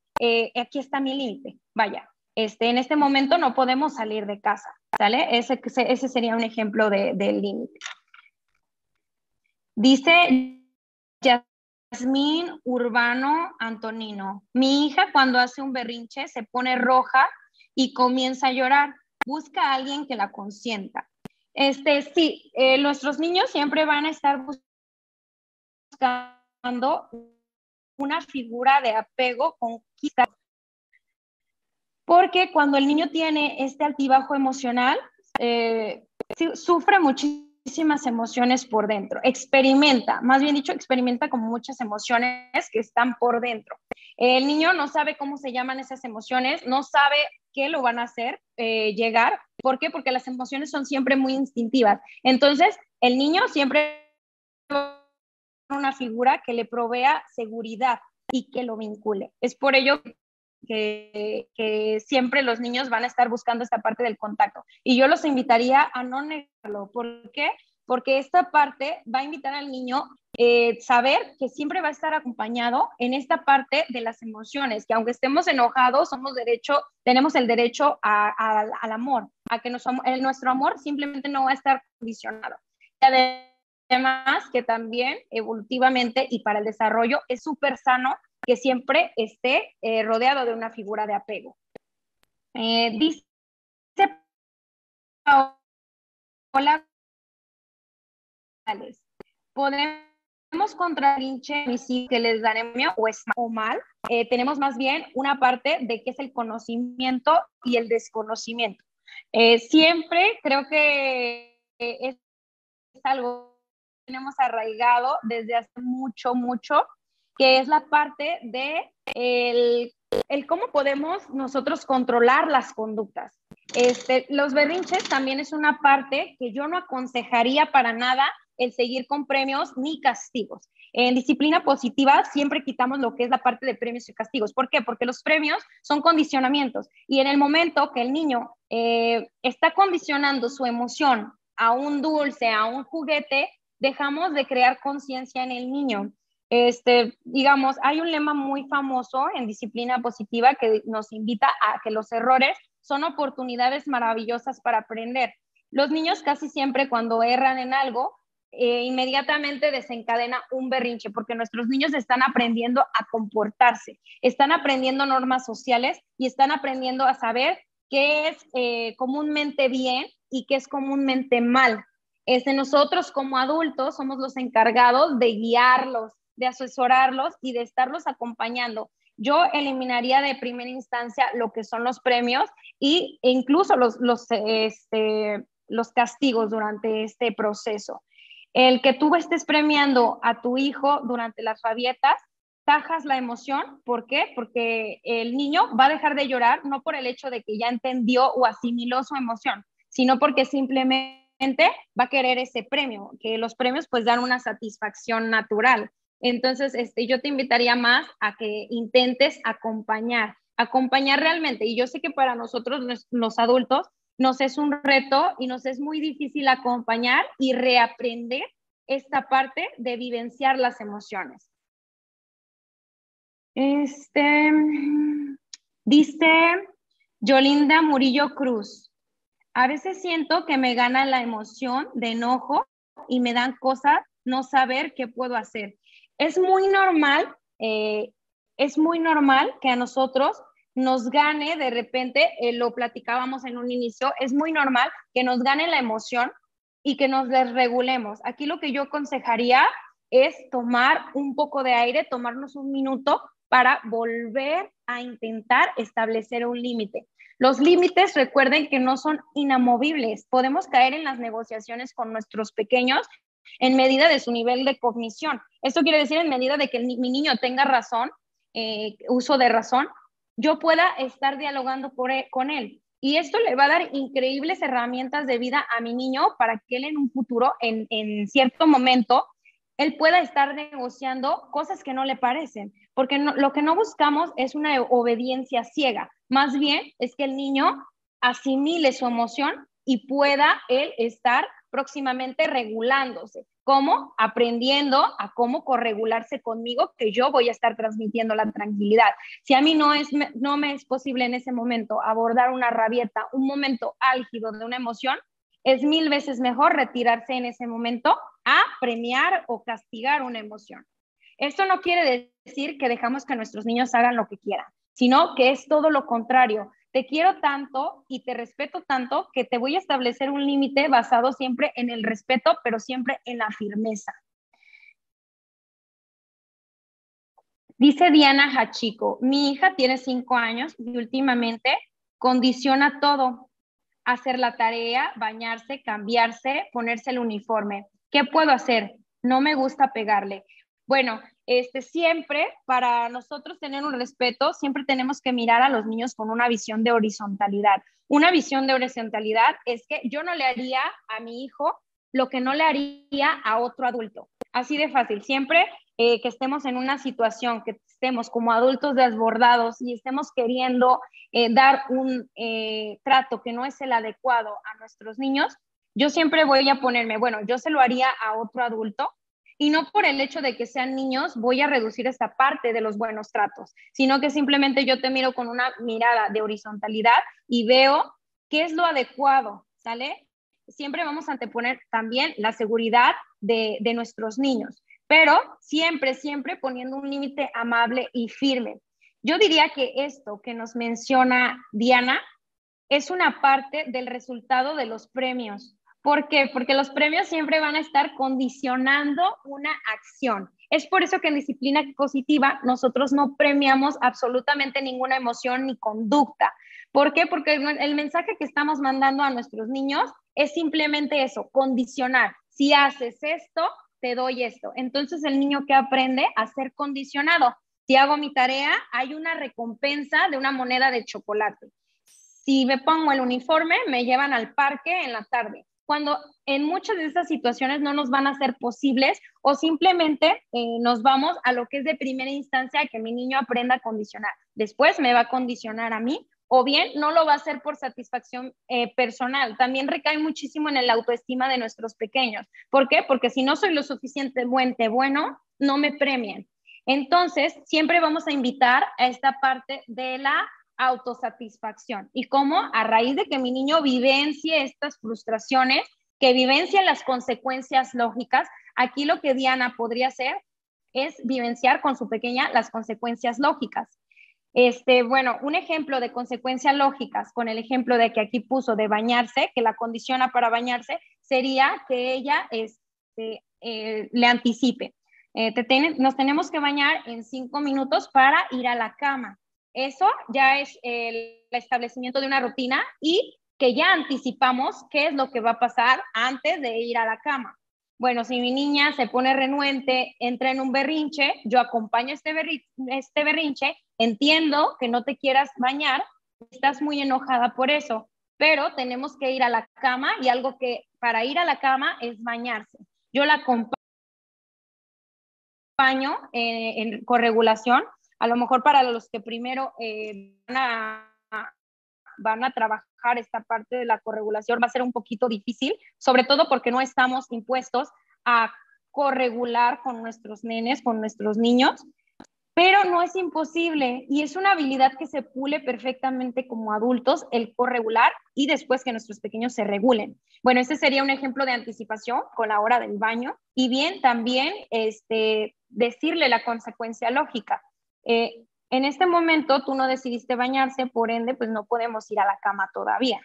aquí está mi límite. Vaya, en este momento no podemos salir de casa, ¿sale? Ese sería un ejemplo del límite. Dice Yasmín Urbano Antonino, mi hija cuando hace un berrinche se pone roja y comienza a llorar. Busca a alguien que la consienta. Sí, nuestros niños siempre van a estar buscando una figura de apego, conquista, porque cuando el niño tiene este altibajo emocional, sufre muchísimas emociones por dentro, más bien dicho, experimenta como muchas emociones que están por dentro. El niño no sabe cómo se llaman esas emociones, no sabe qué lo van a hacer llegar. ¿Por qué? Porque las emociones son siempre muy instintivas. Entonces, el niño siempre una figura que le provea seguridad y que lo vincule. Es por ello que siempre los niños van a estar buscando esta parte del contacto. Y yo los invitaría a no negarlo. ¿Por qué? Porque esta parte va a invitar al niño saber que siempre va a estar acompañado en esta parte de las emociones, que aunque estemos enojados, tenemos el derecho al amor, a que nuestro amor simplemente no va a estar condicionado. Además, que también evolutivamente y para el desarrollo es súper sano que siempre esté rodeado de una figura de apego. Dice Paola, podemos contrarrinche que les da anemia o mal. Tenemos más bien una parte de qué es el conocimiento y el desconocimiento. Siempre creo que es algo tenemos arraigado desde hace mucho, mucho, que es la parte de el cómo podemos nosotros controlar las conductas. Los berrinches también es una parte que yo no aconsejaría para nada el seguir con premios ni castigos. En disciplina positiva siempre quitamos lo que es la parte de premios y castigos. ¿Por qué? Porque los premios son condicionamientos y en el momento que el niño está condicionando su emoción a un dulce, a un juguete, dejamos de crear conciencia en el niño. Digamos, hay un lema muy famoso en disciplina positiva que nos invita a que los errores son oportunidades maravillosas para aprender. Los niños casi siempre cuando erran en algo, inmediatamente desencadena un berrinche, porque nuestros niños están aprendiendo a comportarse, están aprendiendo normas sociales y están aprendiendo a saber qué es comúnmente bien y qué es comúnmente mal. Nosotros como adultos somos los encargados de guiarlos, de asesorarlos y de estarlos acompañando. Yo eliminaría de primera instancia lo que son los premios e incluso los castigos durante este proceso. El que tú estés premiando a tu hijo durante las rabietas, tajas la emoción. ¿Por qué? Porque el niño va a dejar de llorar no por el hecho de que ya entendió o asimiló su emoción, sino porque simplemente va a querer ese premio, que los premios pues dan una satisfacción natural. Entonces, yo te invitaría más a que intentes acompañar realmente. Y yo sé que para nosotros, los adultos, nos es un reto y nos es muy difícil acompañar y reaprender esta parte de vivenciar las emociones. Dice Yolinda Murillo Cruz, a veces siento que me gana la emoción de enojo y me dan cosas no saber qué puedo hacer. Es muy normal que a nosotros nos gane de repente, lo platicábamos en un inicio, es muy normal que nos gane la emoción y que nos desregulemos. Aquí lo que yo aconsejaría es tomar un poco de aire, tomarnos un minuto para volver a intentar establecer un límite. Los límites, recuerden que no son inamovibles. Podemos caer en las negociaciones con nuestros pequeños en medida de su nivel de cognición. Esto quiere decir en medida de que mi niño tenga razón, uso de razón, yo pueda estar dialogando con él. Y esto le va a dar increíbles herramientas de vida a mi niño para que él en un futuro, en cierto momento, él pueda estar negociando cosas que no le parecen, porque lo que no buscamos es una obediencia ciega, más bien es que el niño asimile su emoción y pueda él estar próximamente regulándose. ¿Cómo? Aprendiendo a cómo corregularse conmigo, que yo voy a estar transmitiendo la tranquilidad. Si a mí no me es posible en ese momento abordar una rabieta, un momento álgido de una emoción, es 1000 veces mejor retirarse en ese momento a premiar o castigar una emoción. Esto no quiere decir que dejamos que nuestros niños hagan lo que quieran, sino que es todo lo contrario. Te quiero tanto y te respeto tanto que te voy a establecer un límite basado siempre en el respeto, pero siempre en la firmeza. Dice Diana Hachiko, mi hija tiene 5 años y últimamente condiciona todo. Hacer la tarea, bañarse, cambiarse, ponerse el uniforme. ¿Qué puedo hacer? No me gusta pegarle. Bueno, siempre para nosotros tener un respeto, siempre tenemos que mirar a los niños con una visión de horizontalidad. Una visión de horizontalidad es que yo no le haría a mi hijo lo que no le haría a otro adulto. Así de fácil. Siempre que estemos en una situación, que estemos como adultos desbordados y estemos queriendo dar un trato que no es el adecuado a nuestros niños, yo siempre voy a ponerme, bueno, yo se lo haría a otro adulto, y no por el hecho de que sean niños voy a reducir esta parte de los buenos tratos, sino que simplemente yo te miro con una mirada de horizontalidad y veo qué es lo adecuado, ¿sale? Siempre vamos a anteponer también la seguridad de nuestros niños, pero siempre, siempre poniendo un límite amable y firme. Yo diría que esto que nos menciona Diana es una parte del resultado de los premios. ¿Por qué? Porque los premios siempre van a estar condicionando una acción. Es por eso que en disciplina positiva nosotros no premiamos absolutamente ninguna emoción ni conducta. ¿Por qué? Porque el mensaje que estamos mandando a nuestros niños es simplemente eso, condicionar. Si haces esto, te doy esto. Entonces el niño que aprende a ser condicionado. Si hago mi tarea, hay una recompensa de una moneda de chocolate. Si me pongo el uniforme, me llevan al parque en la tarde. Cuando en muchas de estas situaciones no nos van a ser posibles o simplemente nos vamos a lo que es de primera instancia que mi niño aprenda a condicionar. Después me va a condicionar a mí o bien no lo va a hacer por satisfacción personal. También recae muchísimo en el autoestima de nuestros pequeños. ¿Por qué? Porque si no soy lo suficientemente bueno, no me premian. Entonces, siempre vamos a invitar a esta parte de la autosatisfacción. ¿Y cómo? A raíz de que mi niño vivencie estas frustraciones, que vivencie las consecuencias lógicas. Aquí lo que Diana podría hacer es vivenciar con su pequeña las consecuencias lógicas. Bueno, un ejemplo de consecuencias lógicas con el ejemplo de que aquí puso de bañarse, que la condiciona para bañarse, sería que ella le anticipe. Nos tenemos que bañar en 5 minutos para ir a la cama. Eso ya es el establecimiento de una rutina y que ya anticipamos qué es lo que va a pasar antes de ir a la cama. Bueno, si mi niña se pone renuente, entra en un berrinche, yo acompaño este berrinche, entiendo que no te quieras bañar, estás muy enojada por eso, pero tenemos que ir a la cama y algo que para ir a la cama es bañarse. Yo la acompaño en corregulación, a lo mejor para los que primero van a trabajar esta parte de la corregulación va a ser un poquito difícil, sobre todo porque no estamos impuestos a corregular con nuestros nenes, con nuestros niños, pero no es imposible y es una habilidad que se pule perfectamente como adultos, el corregular y después que nuestros pequeños se regulen. Bueno, este sería un ejemplo de anticipación con la hora del baño y bien también decirle la consecuencia lógica. En este momento tú no decidiste bañarse, por ende, pues no podemos ir a la cama todavía.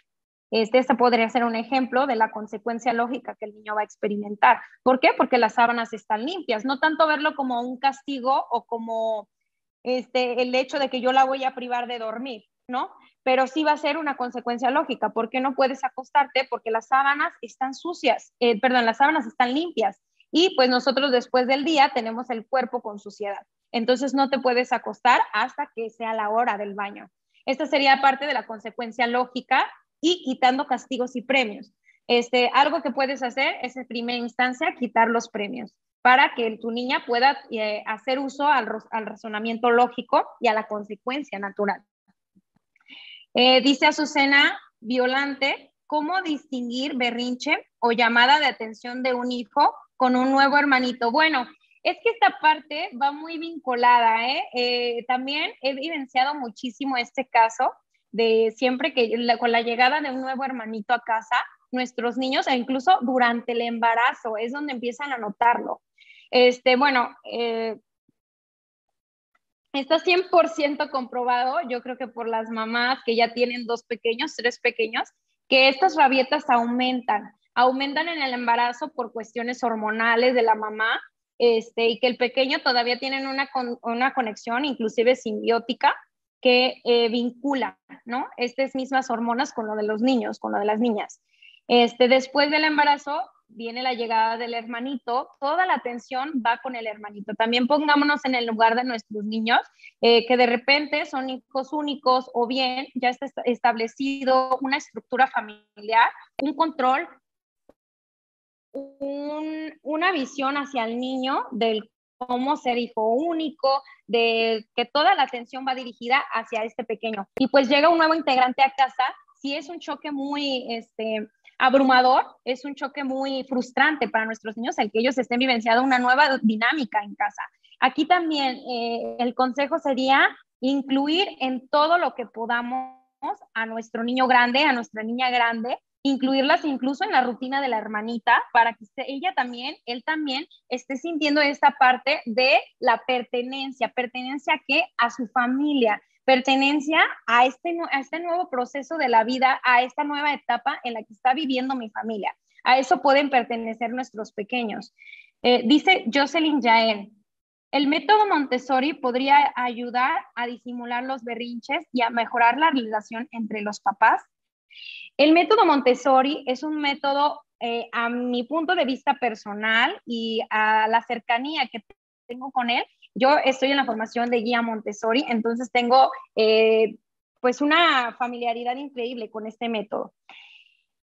Este podría ser un ejemplo de la consecuencia lógica que el niño va a experimentar. ¿Por qué? Porque las sábanas están limpias. No tanto verlo como un castigo o como el hecho de que yo la voy a privar de dormir, ¿no? Pero sí va a ser una consecuencia lógica. ¿Por qué no puedes acostarte? Porque las sábanas están sucias, las sábanas están limpias. Y pues nosotros después del día tenemos el cuerpo con suciedad. Entonces no te puedes acostar hasta que sea la hora del baño. Esta sería parte de la consecuencia lógica y quitando castigos y premios. Algo que puedes hacer es en primera instancia quitar los premios para que tu niña pueda hacer uso al razonamiento lógico y a la consecuencia natural. Dice Azucena Violante, ¿cómo distinguir berrinche o llamada de atención de un hijo con un nuevo hermanito? Bueno, es que esta parte va muy vinculada, también he vivenciado muchísimo este caso de siempre que con la llegada de un nuevo hermanito a casa, nuestros niños, e incluso durante el embarazo, es donde empiezan a notarlo. Está 100% comprobado, yo creo que por las mamás que ya tienen 2 pequeños, 3 pequeños, que estas rabietas aumentan en el embarazo por cuestiones hormonales de la mamá, y que el pequeño todavía tienen una conexión inclusive simbiótica que vincula, ¿no? Estas mismas hormonas con lo de los niños, con lo de las niñas. Después del embarazo viene la llegada del hermanito, toda la atención va con el hermanito. También pongámonos en el lugar de nuestros niños, que de repente son hijos únicos o bien ya está establecido una estructura familiar, un control, una visión hacia el niño del cómo ser hijo único, de que toda la atención va dirigida hacia este pequeño. Y pues llega un nuevo integrante a casa, sí es un choque muy abrumador, es un choque muy frustrante para nuestros niños el que ellos estén vivenciando una nueva dinámica en casa. Aquí también el consejo sería incluir en todo lo que podamos a nuestro niño grande, a nuestra niña grande, incluirlas incluso en la rutina de la hermanita para que él también esté sintiendo esta parte de la pertenencia ¿qué? A su familia, pertenencia a este nuevo proceso de la vida, a esta nueva etapa en la que está viviendo mi familia. A eso pueden pertenecer nuestros pequeños. Dice Jocelyn Jaén, el método Montessori podría ayudar a disimular los berrinches y a mejorar la relación entre los papás. El método Montessori es un método a mi punto de vista personal y a la cercanía que tengo con él, yo estoy en la formación de guía Montessori, entonces tengo pues una familiaridad increíble con este método.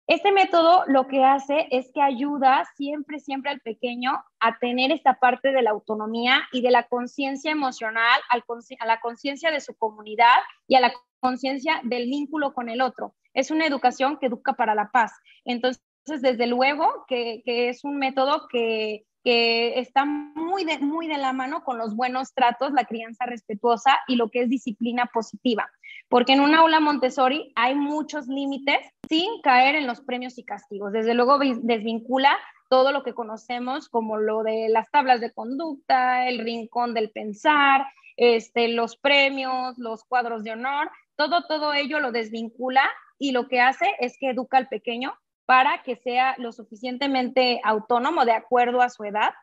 Este método lo que hace es que ayuda siempre, siempre al pequeño a tener esta parte de la autonomía y de la conciencia emocional, a la conciencia de su comunidad y a la conciencia del vínculo con el otro. Es una educación que educa para la paz. Entonces, desde luego que es un método que está muy de la mano con los buenos tratos, la crianza respetuosa y lo que es disciplina positiva. Porque en un aula Montessori hay muchos límites sin caer en los premios y castigos. Desde luego desvincula todo lo que conocemos como lo de las tablas de conducta, el rincón del pensar, los premios, los cuadros de honor, todo ello lo desvincula y lo que hace es que educa al pequeño para que sea lo suficientemente autónomo de acuerdo a su edad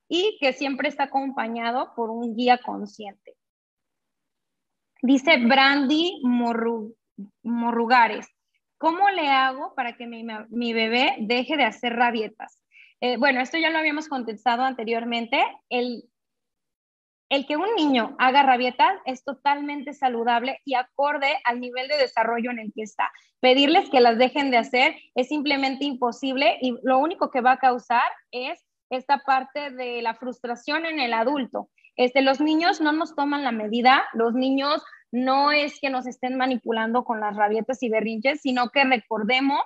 y que siempre está acompañado por un guía consciente. Dice Brandy Morrugares, ¿cómo le hago para que mi bebé deje de hacer rabietas? Bueno, esto ya lo habíamos contestado anteriormente. El que un niño haga rabietas es totalmente saludable y acorde al nivel de desarrollo en el que está. Pedirles que las dejen de hacer es simplemente imposible y lo único que va a causar es esta parte de la frustración en el adulto. Los niños no nos toman la medida, los niños no es que nos estén manipulando con las rabietas y berrinches, sino que recordemos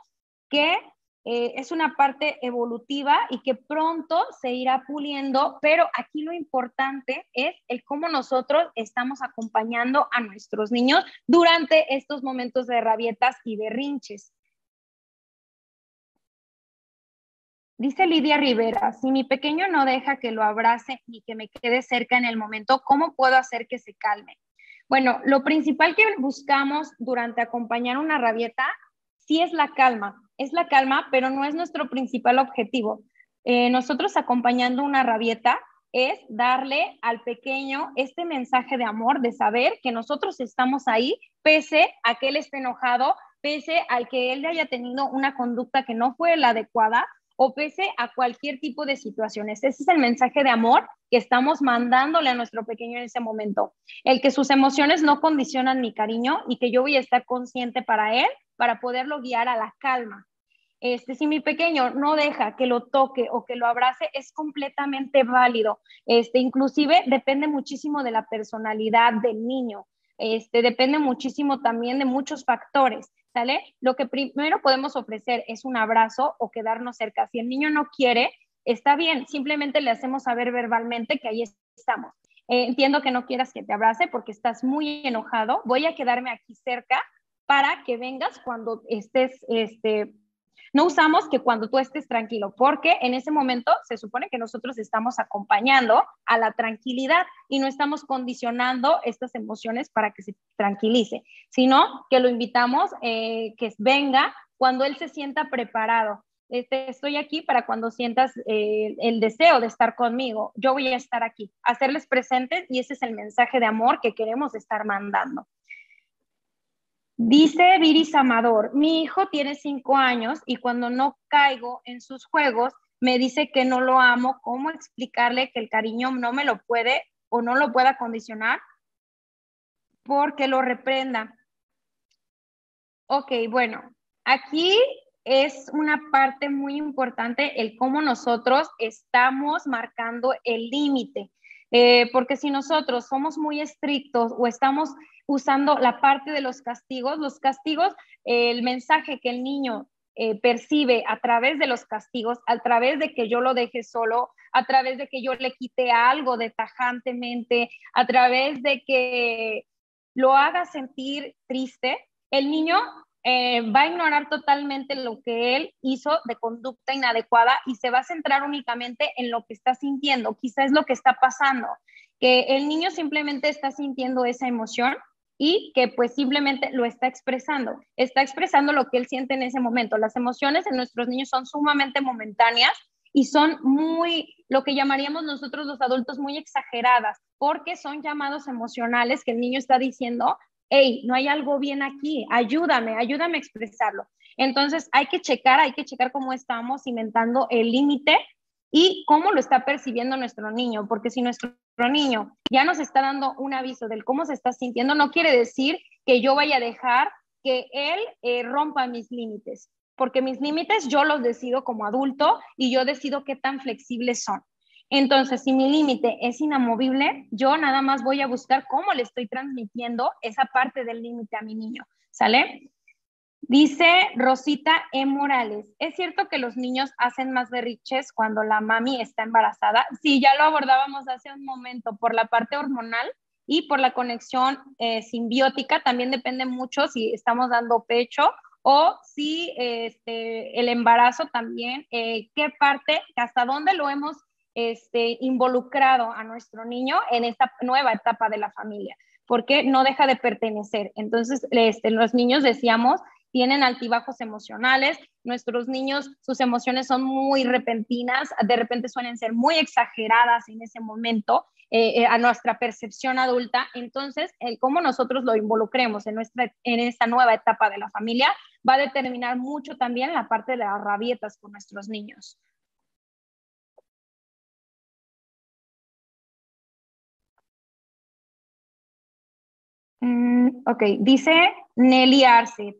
que es una parte evolutiva y que pronto se irá puliendo, pero aquí lo importante es el cómo nosotros estamos acompañando a nuestros niños durante estos momentos de rabietas y berrinches. Dice Lidia Rivera, si mi pequeño no deja que lo abrace ni que me quede cerca en el momento, ¿cómo puedo hacer que se calme? Bueno, lo principal que buscamos durante acompañar una rabieta sí es la calma, pero no es nuestro principal objetivo. Nosotros acompañando una rabieta es darle al pequeño este mensaje de amor, de saber que nosotros estamos ahí, pese a que él esté enojado, pese al que él haya tenido una conducta que no fue la adecuada, o pese a cualquier tipo de situaciones. Ese es el mensaje de amor que estamos mandándole a nuestro pequeño en ese momento. El que sus emociones no condicionan mi cariño y que yo voy a estar consciente para él, para poderlo guiar a la calma. Si mi pequeño no deja que lo toque o que lo abrace, es completamente válido. Inclusive depende muchísimo de la personalidad del niño. Depende muchísimo también de muchos factores, ¿sale? Lo que primero podemos ofrecer es un abrazo o quedarnos cerca. Si el niño no quiere, está bien, simplemente le hacemos saber verbalmente que ahí estamos. Entiendo que no quieras que te abrace porque estás muy enojado, voy a quedarme aquí cerca para que vengas cuando estés, no usamos que cuando tú estés tranquilo, porque en ese momento se supone que nosotros estamos acompañando a la tranquilidad y no estamos condicionando estas emociones para que se tranquilice, sino que lo invitamos que venga cuando él se sienta preparado. Estoy aquí para cuando sientas el deseo de estar conmigo, yo voy a estar aquí, hacerles presentes y ese es el mensaje de amor que queremos estar mandando. Dice Viris Amador, mi hijo tiene 5 años y cuando no caigo en sus juegos me dice que no lo amo. ¿Cómo explicarle que el cariño no me lo puede o no lo pueda condicionar porque lo reprenda? Ok, bueno, aquí es una parte muy importante el cómo nosotros estamos marcando el límite. Porque si nosotros somos muy estrictos o estamos usando la parte de los castigos, el mensaje que el niño percibe a través de los castigos, a través de que yo lo deje solo, a través de que yo le quite algo de tajantemente, a través de que lo haga sentir triste, el niño va a ignorar totalmente lo que él hizo de conducta inadecuada y se va a centrar únicamente en lo que está sintiendo, quizás es lo que está pasando, que el niño simplemente está sintiendo esa emoción y que pues simplemente lo está expresando lo que él siente en ese momento. Las emociones en nuestros niños son sumamente momentáneas y son lo que llamaríamos nosotros los adultos, muy exageradas, porque son llamados emocionales que el niño está diciendo, hey, no hay algo bien aquí, ayúdame a expresarlo. Entonces hay que checar cómo estamos inventando el límite y cómo lo está percibiendo nuestro niño, porque si nuestro niño ya nos está dando un aviso del cómo se está sintiendo, no quiere decir que yo vaya a dejar que él rompa mis límites, porque mis límites yo los decido como adulto y yo decido qué tan flexibles son. Entonces, si mi límite es inamovible, yo nada más voy a buscar cómo le estoy transmitiendo esa parte del límite a mi niño, ¿sale? Dice Rosita E. Morales, ¿es cierto que los niños hacen más berrinches cuando la mami está embarazada? Sí, ya lo abordábamos hace un momento por la parte hormonal y por la conexión simbiótica. También depende mucho si estamos dando pecho o si el embarazo también, qué parte, hasta dónde lo hemos involucrado a nuestro niño en esta nueva etapa de la familia, porque no deja de pertenecer. Entonces, los niños, decíamos, tienen altibajos emocionales, nuestros niños, sus emociones son muy repentinas, de repente suelen ser muy exageradas en ese momento, a nuestra percepción adulta. Entonces, el cómo nosotros lo involucremos en esta nueva etapa de la familia va a determinar mucho también la parte de las rabietas con nuestros niños. Ok, dice Nelly Arce,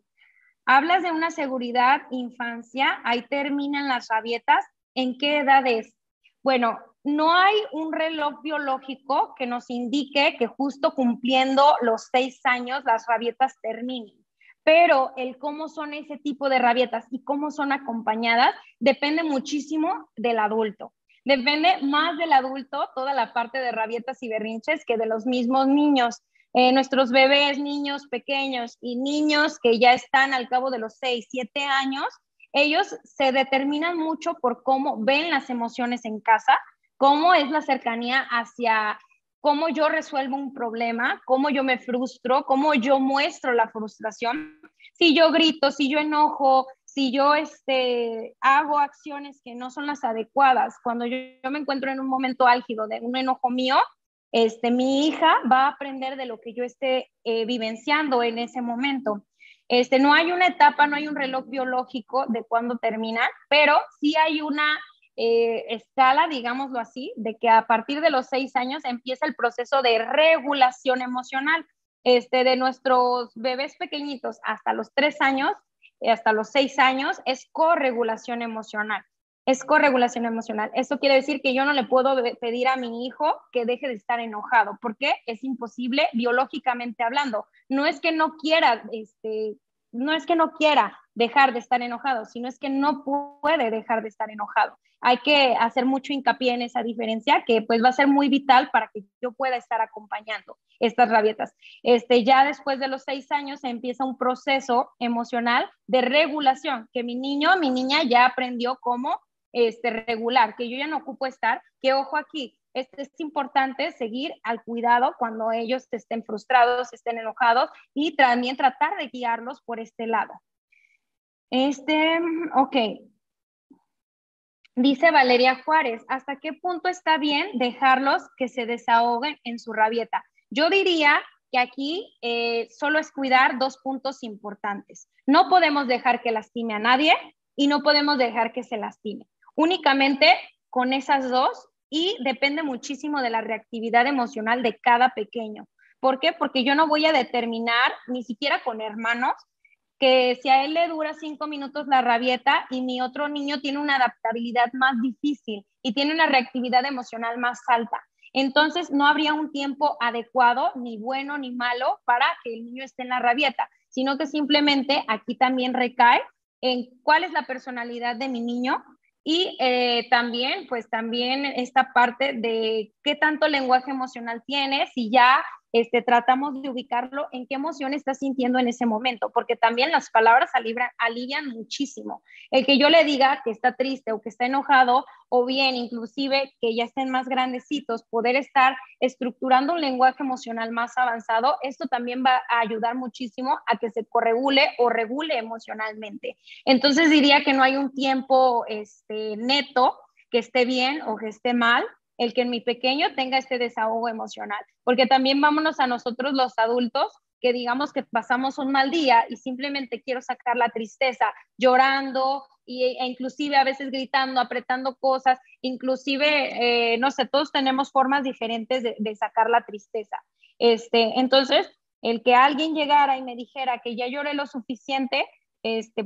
hablas de una seguridad infancia, ahí terminan las rabietas, ¿en qué edad es? Bueno, no hay un reloj biológico que nos indique que justo cumpliendo los 6 años las rabietas terminen, pero el cómo son ese tipo de rabietas y cómo son acompañadas depende muchísimo del adulto. Depende más del adulto toda la parte de rabietas y berrinches que de los mismos niños. Nuestros bebés, niños pequeños y niños que ya están al cabo de los 6, 7 años, ellos se determinan mucho por cómo ven las emociones en casa, cómo es la cercanía hacia cómo yo resuelvo un problema, cómo yo me frustro, cómo yo muestro la frustración. Si yo grito, si yo enojo, si yo hago acciones que no son las adecuadas, cuando yo me encuentro en un momento álgido de un enojo mío, mi hija va a aprender de lo que yo esté vivenciando en ese momento. No hay una etapa, no hay un reloj biológico de cuándo termina, pero sí hay una escala, digámoslo así, de que a partir de los 6 años empieza el proceso de regulación emocional. De nuestros bebés pequeñitos hasta los 3 años, hasta los 6 años, es corregulación emocional. Es corregulación emocional. Eso quiere decir que yo no le puedo pedir a mi hijo que deje de estar enojado, porque es imposible biológicamente hablando. No es que no quiera, no es que no quiera dejar de estar enojado, sino es que no puede dejar de estar enojado. Hay que hacer mucho hincapié en esa diferencia, que pues va a ser muy vital para que yo pueda estar acompañando estas rabietas. Ya después de los 6 años empieza un proceso emocional de regulación, que mi niño, mi niña ya aprendió cómo regular, que yo ya no ocupo estar, que ojo aquí, es importante seguir al cuidado cuando ellos estén frustrados, estén enojados y también tratar de guiarlos por este lado. Ok. Dice Valeria Juárez, ¿hasta qué punto está bien dejarlos que se desahoguen en su rabieta? Yo diría que aquí solo es cuidar dos puntos importantes. No podemos dejar que lastime a nadie y no podemos dejar que se lastime. Únicamente con esas dos, y depende muchísimo de la reactividad emocional de cada pequeño. ¿Por qué? Porque yo no voy a determinar, ni siquiera con hermanos, que si a él le dura 5 minutos la rabieta y mi otro niño tiene una adaptabilidad más difícil y tiene una reactividad emocional más alta. Entonces no habría un tiempo adecuado, ni bueno ni malo, para que el niño esté en la rabieta, sino que simplemente aquí también recae en cuál es la personalidad de mi niño y también, pues también esta parte de qué tanto lenguaje emocional tiene, si ya tratamos de ubicarlo en qué emoción está sintiendo en ese momento, porque también las palabras alivian muchísimo. El que yo le diga que está triste o que está enojado, o bien inclusive que ya estén más grandecitos, poder estar estructurando un lenguaje emocional más avanzado, esto también va a ayudar muchísimo a que se corregule o regule emocionalmente. Entonces diría que no hay un tiempo neto que esté bien o que esté mal, el que en mi pequeño tenga este desahogo emocional, porque también vámonos a nosotros los adultos, que digamos que pasamos un mal día y simplemente quiero sacar la tristeza llorando e inclusive a veces gritando, apretando cosas, inclusive, no sé, todos tenemos formas diferentes de sacar la tristeza. Entonces, el que alguien llegara y me dijera que ya lloré lo suficiente,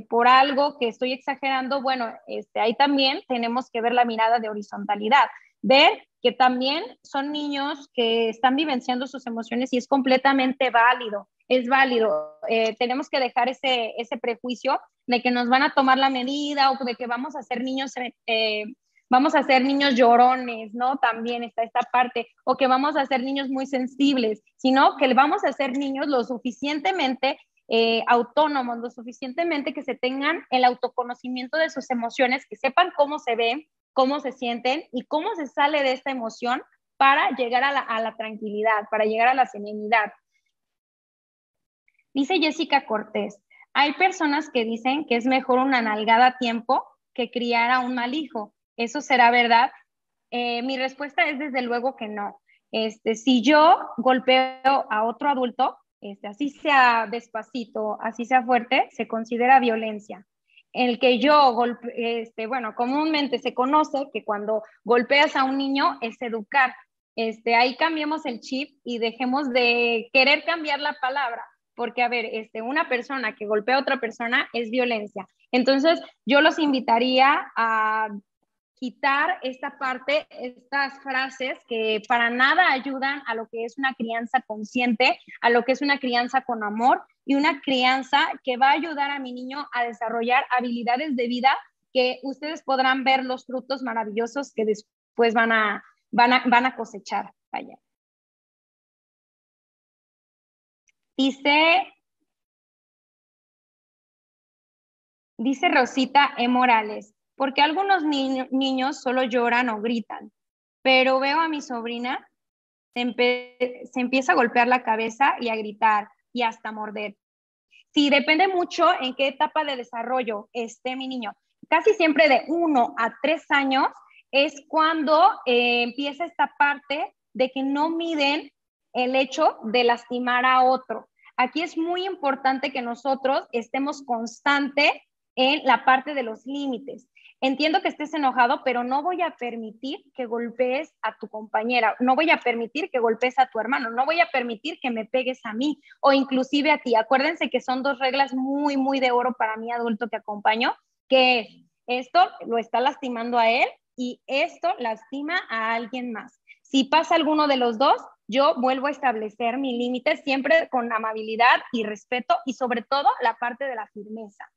por algo que estoy exagerando, bueno, ahí también tenemos que ver la mirada de horizontalidad, ver que también son niños que están vivenciando sus emociones y es completamente válido, es válido. Tenemos que dejar ese prejuicio de que nos van a tomar la medida o de que vamos a ser niños llorones, ¿no? También está esta parte, o que vamos a ser niños muy sensibles, sino que vamos a ser niños lo suficientemente autónomos, lo suficientemente que se tengan el autoconocimiento de sus emociones, que sepan cómo se ven, cómo se sienten y cómo se sale de esta emoción para llegar a la tranquilidad, para llegar a la serenidad. Dice Jessica Cortés, hay personas que dicen que es mejor una nalgada a tiempo que criar a un mal hijo. ¿Eso será verdad? Mi respuesta es desde luego que no. Si yo golpeo a otro adulto, así sea despacito, así sea fuerte, se considera violencia. El que yo bueno, comúnmente se conoce que cuando golpeas a un niño es educar. Ahí cambiemos el chip y dejemos de querer cambiar la palabra, porque a ver, una persona que golpea a otra persona es violencia. Entonces, yo los invitaría a quitar esta parte, estas frases que para nada ayudan a lo que es una crianza consciente, a lo que es una crianza con amor y una crianza que va a ayudar a mi niño a desarrollar habilidades de vida que ustedes podrán ver los frutos maravillosos que después van a cosechar. Vaya. Dice Rosita E. Morales, porque algunos niños solo lloran o gritan, pero veo a mi sobrina, se empieza a golpear la cabeza y a gritar y hasta morder. Sí, depende mucho en qué etapa de desarrollo esté mi niño. Casi siempre de 1 a 3 años es cuando empieza esta parte de que no miden el hecho de lastimar a otro. Aquí es muy importante que nosotros estemos constantes en la parte de los límites. Entiendo que estés enojado, pero no voy a permitir que golpees a tu compañera, no voy a permitir que golpees a tu hermano, no voy a permitir que me pegues a mí o inclusive a ti. Acuérdense que son 2 reglas muy, muy de oro para mí adulto que acompaño, que es, esto lo está lastimando a él y esto lastima a alguien más. Si pasa alguno de los dos, yo vuelvo a establecer mi límite siempre con amabilidad y respeto y sobre todo la parte de la firmeza.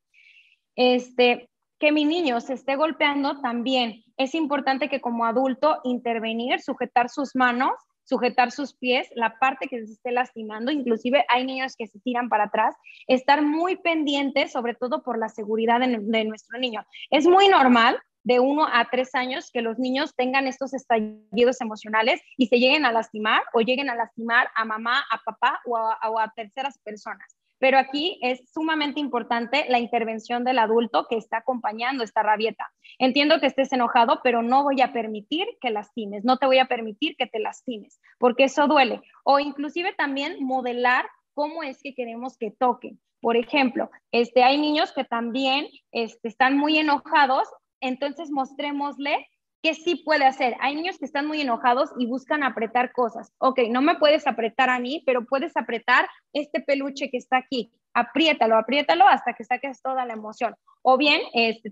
Que mi niño se esté golpeando también. Es importante que como adulto intervenir, sujetar sus manos, sujetar sus pies, la parte que se esté lastimando, inclusive hay niños que se tiran para atrás, estar muy pendientes, sobre todo por la seguridad de nuestro niño. Es muy normal de 1 a 3 años que los niños tengan estos estallidos emocionales y se lleguen a lastimar o lleguen a lastimar a mamá, a papá o a terceras personas. Pero aquí es sumamente importante la intervención del adulto que está acompañando esta rabieta. Entiendo que estés enojado, pero no voy a permitir que lastimes, no te voy a permitir que te lastimes, porque eso duele. O inclusive también modelar cómo es que queremos que toquen. Por ejemplo, hay niños que también están muy enojados, entonces mostrémosle que sí puede hacer. Hay niños que están muy enojados y buscan apretar cosas. Ok, no me puedes apretar a mí, pero puedes apretar este peluche que está aquí. Apriétalo, apriétalo hasta que saques toda la emoción. O bien,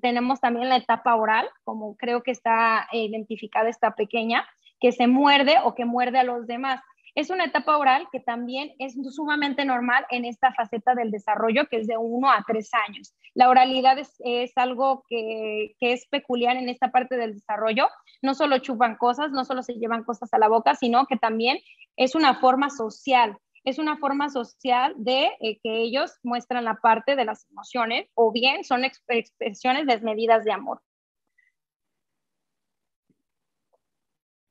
tenemos también la etapa oral, como creo que está identificada esta pequeña, que se muerde o que muerde a los demás. Es una etapa oral que también es sumamente normal en esta faceta del desarrollo, que es de 1 a 3 años. La oralidad es algo que es peculiar en esta parte del desarrollo. No solo chupan cosas, no solo se llevan cosas a la boca, sino que también es una forma social. Es una forma social de que ellos muestran la parte de las emociones o bien son expresiones desmedidas de amor.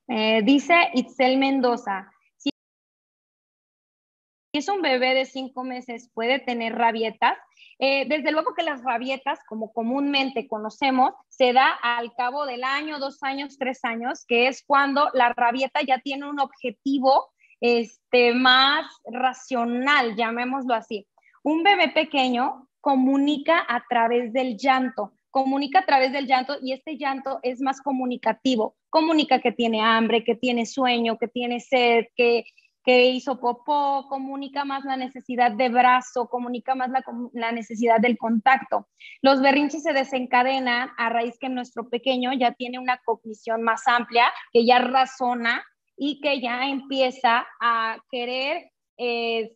Dice Itzel Mendoza, si es un bebé de 5 meses, puede tener rabietas. Desde luego que las rabietas, como comúnmente conocemos, se da al cabo del año, 2 años, 3 años, que es cuando la rabieta ya tiene un objetivo más racional, llamémoslo así. Un bebé pequeño comunica a través del llanto, comunica a través del llanto y este llanto es más comunicativo. Comunica que tiene hambre, que tiene sueño, que tiene sed, que hizo popó, comunica más la necesidad de brazo, comunica más la necesidad del contacto. Los berrinches se desencadenan a raíz que nuestro pequeño ya tiene una cognición más amplia, que ya razona y que ya empieza a querer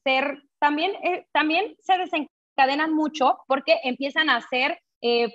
ser, también se desencadenan mucho porque empiezan a ser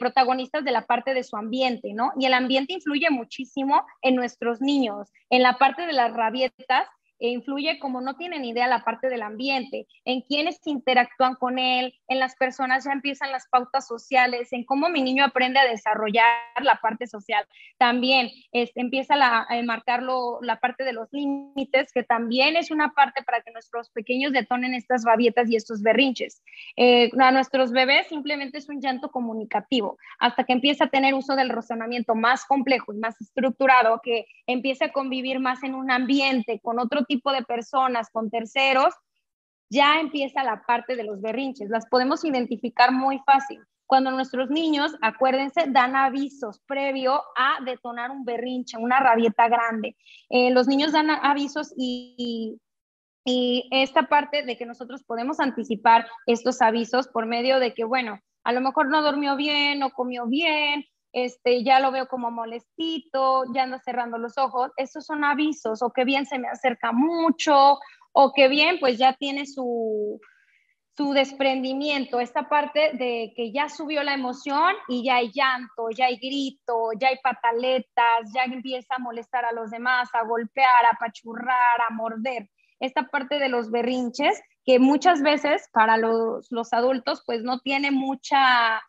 protagonistas de la parte de su ambiente, ¿no? Y el ambiente influye muchísimo en nuestros niños, en la parte de las rabietas, influye como no tienen idea la parte del ambiente, en quienes interactúan con él, en las personas ya empiezan las pautas sociales, en cómo mi niño aprende a desarrollar la parte social. También empieza a marcarlo la parte de los límites, que también es una parte para que nuestros pequeños detonen estas rabietas y estos berrinches. A nuestros bebés simplemente es un llanto comunicativo, hasta que empieza a tener uso del razonamiento más complejo y más estructurado, que empieza a convivir más en un ambiente con otro tipo de personas, con terceros, ya empieza la parte de los berrinches. Las podemos identificar muy fácil. Cuando nuestros niños, acuérdense, dan avisos previo a detonar un berrinche, una rabieta grande. Los niños dan avisos y esta parte de que nosotros podemos anticipar estos avisos por medio de que, bueno, a lo mejor no durmió bien, no comió bien, ya lo veo como molestito, ya anda cerrando los ojos, esos son avisos, o que bien se me acerca mucho, o que bien pues ya tiene su desprendimiento, esta parte de que ya subió la emoción y ya hay llanto, ya hay grito, ya hay pataletas, ya empieza a molestar a los demás, a golpear, a apachurrar, a morder. Esta parte de los berrinches que muchas veces para los adultos pues no tiene mucha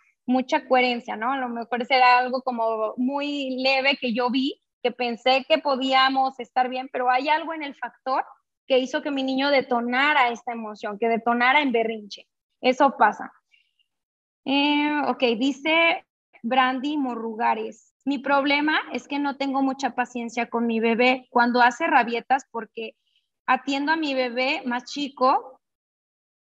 coherencia, ¿no? A lo mejor será algo como muy leve que yo vi, que pensé que podíamos estar bien, pero hay algo en el factor que hizo que mi niño detonara esta emoción, que detonara en berrinche. Eso pasa. Ok, dice Brandy Morrugares. Mi problema es que no tengo mucha paciencia con mi bebé cuando hace rabietas porque atiendo a mi bebé más chico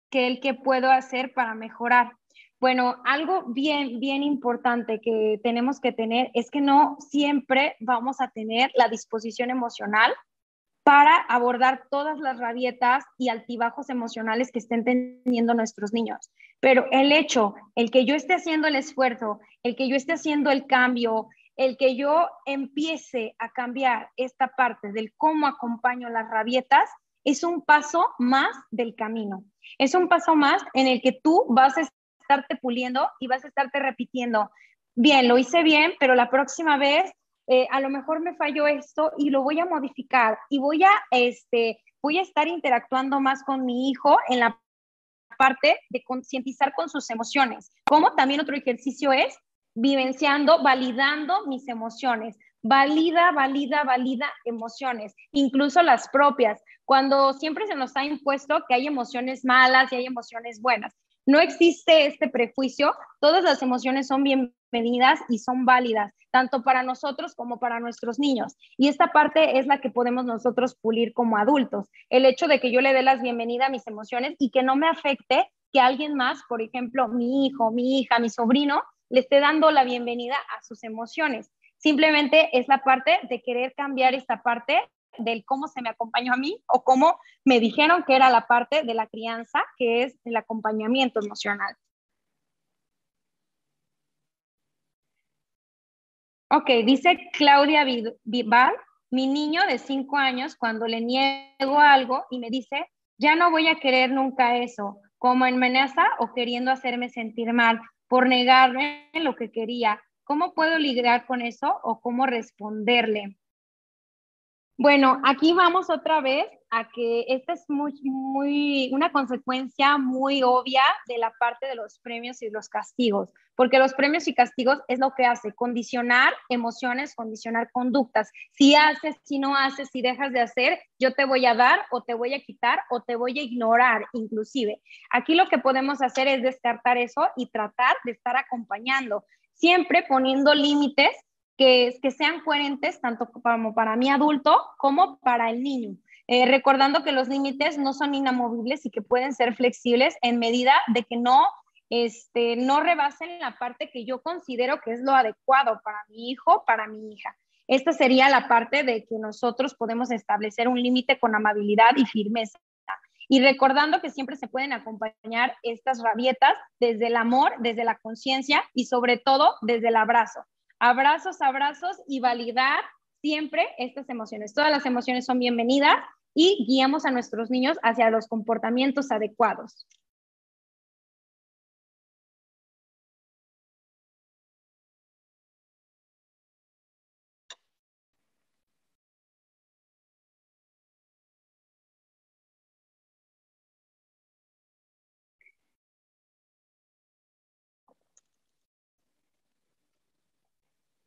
que el que puedo hacer para mejorar. Bueno, algo bien, bien importante que tenemos que tener es que no siempre vamos a tener la disposición emocional para abordar todas las rabietas y altibajos emocionales que estén teniendo nuestros niños. Pero el que yo esté haciendo el esfuerzo, el que yo esté haciendo el cambio, el que yo empiece a cambiar esta parte del cómo acompaño las rabietas, es un paso más del camino. Es un paso más en el que tú vas a estarte puliendo y vas a estarte repitiendo, bien, lo hice bien, pero la próxima vez a lo mejor me falló esto y lo voy a modificar y voy a estar interactuando más con mi hijo en la parte de concientizar con sus emociones. Como también otro ejercicio es vivenciando, validando mis emociones. Valida emociones, incluso las propias. Cuando siempre se nos ha impuesto que hay emociones malas y hay emociones buenas. No existe este prejuicio, todas las emociones son bienvenidas y son válidas, tanto para nosotros como para nuestros niños. Y esta parte es la que podemos nosotros pulir como adultos. El hecho de que yo le dé las bienvenidas a mis emociones y que no me afecte que alguien más, por ejemplo, mi hijo, mi hija, mi sobrino, le esté dando la bienvenida a sus emociones. Simplemente es la parte de querer cambiar esta parte del cómo se me acompañó a mí o cómo me dijeron que era la parte de la crianza, que es el acompañamiento emocional. Ok, dice Claudia Vival, mi niño de 5 años, cuando le niego algo y me dice, ya no voy a querer nunca eso, como amenaza o queriendo hacerme sentir mal por negarme lo que quería. ¿Cómo puedo lidiar con eso o cómo responderle? Bueno, aquí vamos otra vez a que esta es una consecuencia muy obvia de la parte de los premios y los castigos, porque los premios y castigos es lo que hace, condicionar emociones, condicionar conductas. Si haces, si no haces, si dejas de hacer, yo te voy a dar o te voy a quitar o te voy a ignorar inclusive. Aquí lo que podemos hacer es descartar eso y tratar de estar acompañando, siempre poniendo límites que sean coherentes tanto como para mi adulto como para el niño. Recordando que los límites no son inamovibles y que pueden ser flexibles en medida de que no rebasen la parte que yo considero que es lo adecuado para mi hijo, para mi hija. Esta sería la parte de que nosotros podemos establecer un límite con amabilidad y firmeza. Y recordando que siempre se pueden acompañar estas rabietas desde el amor, desde la conciencia y sobre todo desde el abrazo. Abrazos, abrazos y validar siempre estas emociones. Todas las emociones son bienvenidas y guiamos a nuestros niños hacia los comportamientos adecuados.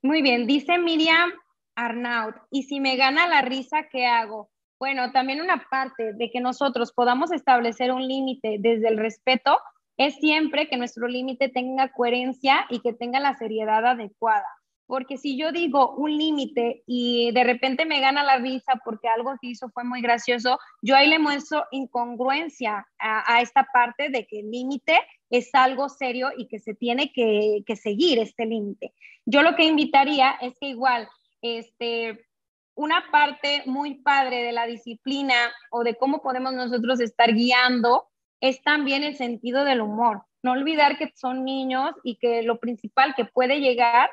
Muy bien, dice Miriam Arnaut, y si me gana la risa, ¿qué hago? Bueno, también una parte de que nosotros podamos establecer un límite desde el respeto es siempre que nuestro límite tenga coherencia y que tenga la seriedad adecuada. Porque si yo digo un límite y de repente me gana la risa porque algo que hizo fue muy gracioso, yo ahí le muestro incongruencia a esta parte de que el límite es algo serio y que se tiene que seguir este límite. Yo lo que invitaría es que igual, una parte muy padre de la disciplina o de cómo podemos nosotros estar guiando es también el sentido del humor. No olvidar que son niños y que lo principal que puede llegar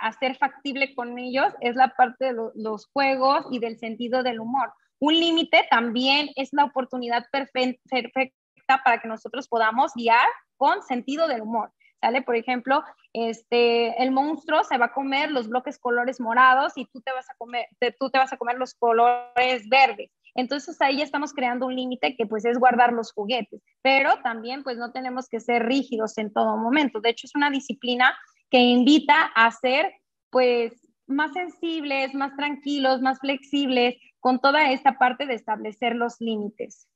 a ser factible con ellos es la parte de los juegos y del sentido del humor. Un límite también es la oportunidad perfecta para que nosotros podamos guiar con sentido del humor. ¿Sale? Por ejemplo, el monstruo se va a comer los bloques colores morados y tú te vas a comer los colores verdes. Entonces ahí ya estamos creando un límite que pues es guardar los juguetes, pero también pues no tenemos que ser rígidos en todo momento. De hecho es una disciplina que invita a ser pues más sensibles, más tranquilos, más flexibles con toda esta parte de establecer los límites.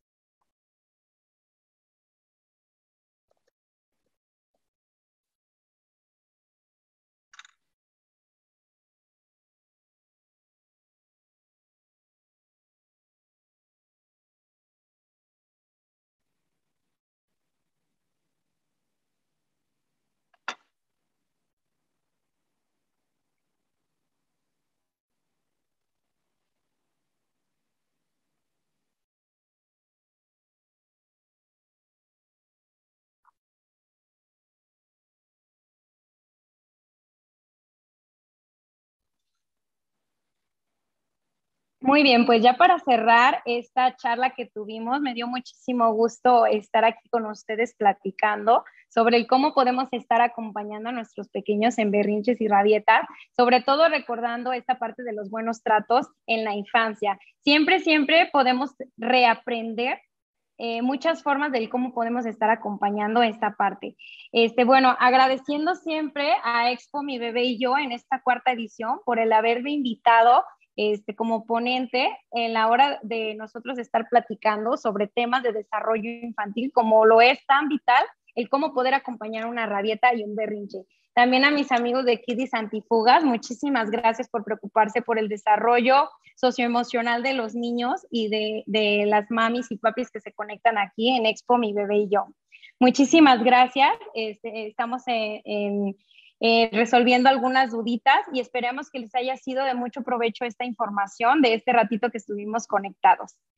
Muy bien, pues ya para cerrar esta charla que tuvimos, me dio muchísimo gusto estar aquí con ustedes platicando sobre el cómo podemos estar acompañando a nuestros pequeños en berrinches y rabietas, sobre todo recordando esta parte de los buenos tratos en la infancia. Siempre, siempre podemos reaprender muchas formas del cómo podemos estar acompañando esta parte. Bueno, agradeciendo siempre a Expo Mi Bebé y Yo en esta cuarta edición por el haberme invitado como ponente en la hora de nosotros estar platicando sobre temas de desarrollo infantil, como lo es tan vital el cómo poder acompañar una rabieta y un berrinche. También a mis amigos de Kiddies Antifugas, muchísimas gracias por preocuparse por el desarrollo socioemocional de los niños y de las mamis y papis que se conectan aquí en Expo Mi Bebé y Yo. Muchísimas gracias. Estamos resolviendo algunas duditas y esperemos que les haya sido de mucho provecho esta información de este ratito que estuvimos conectados.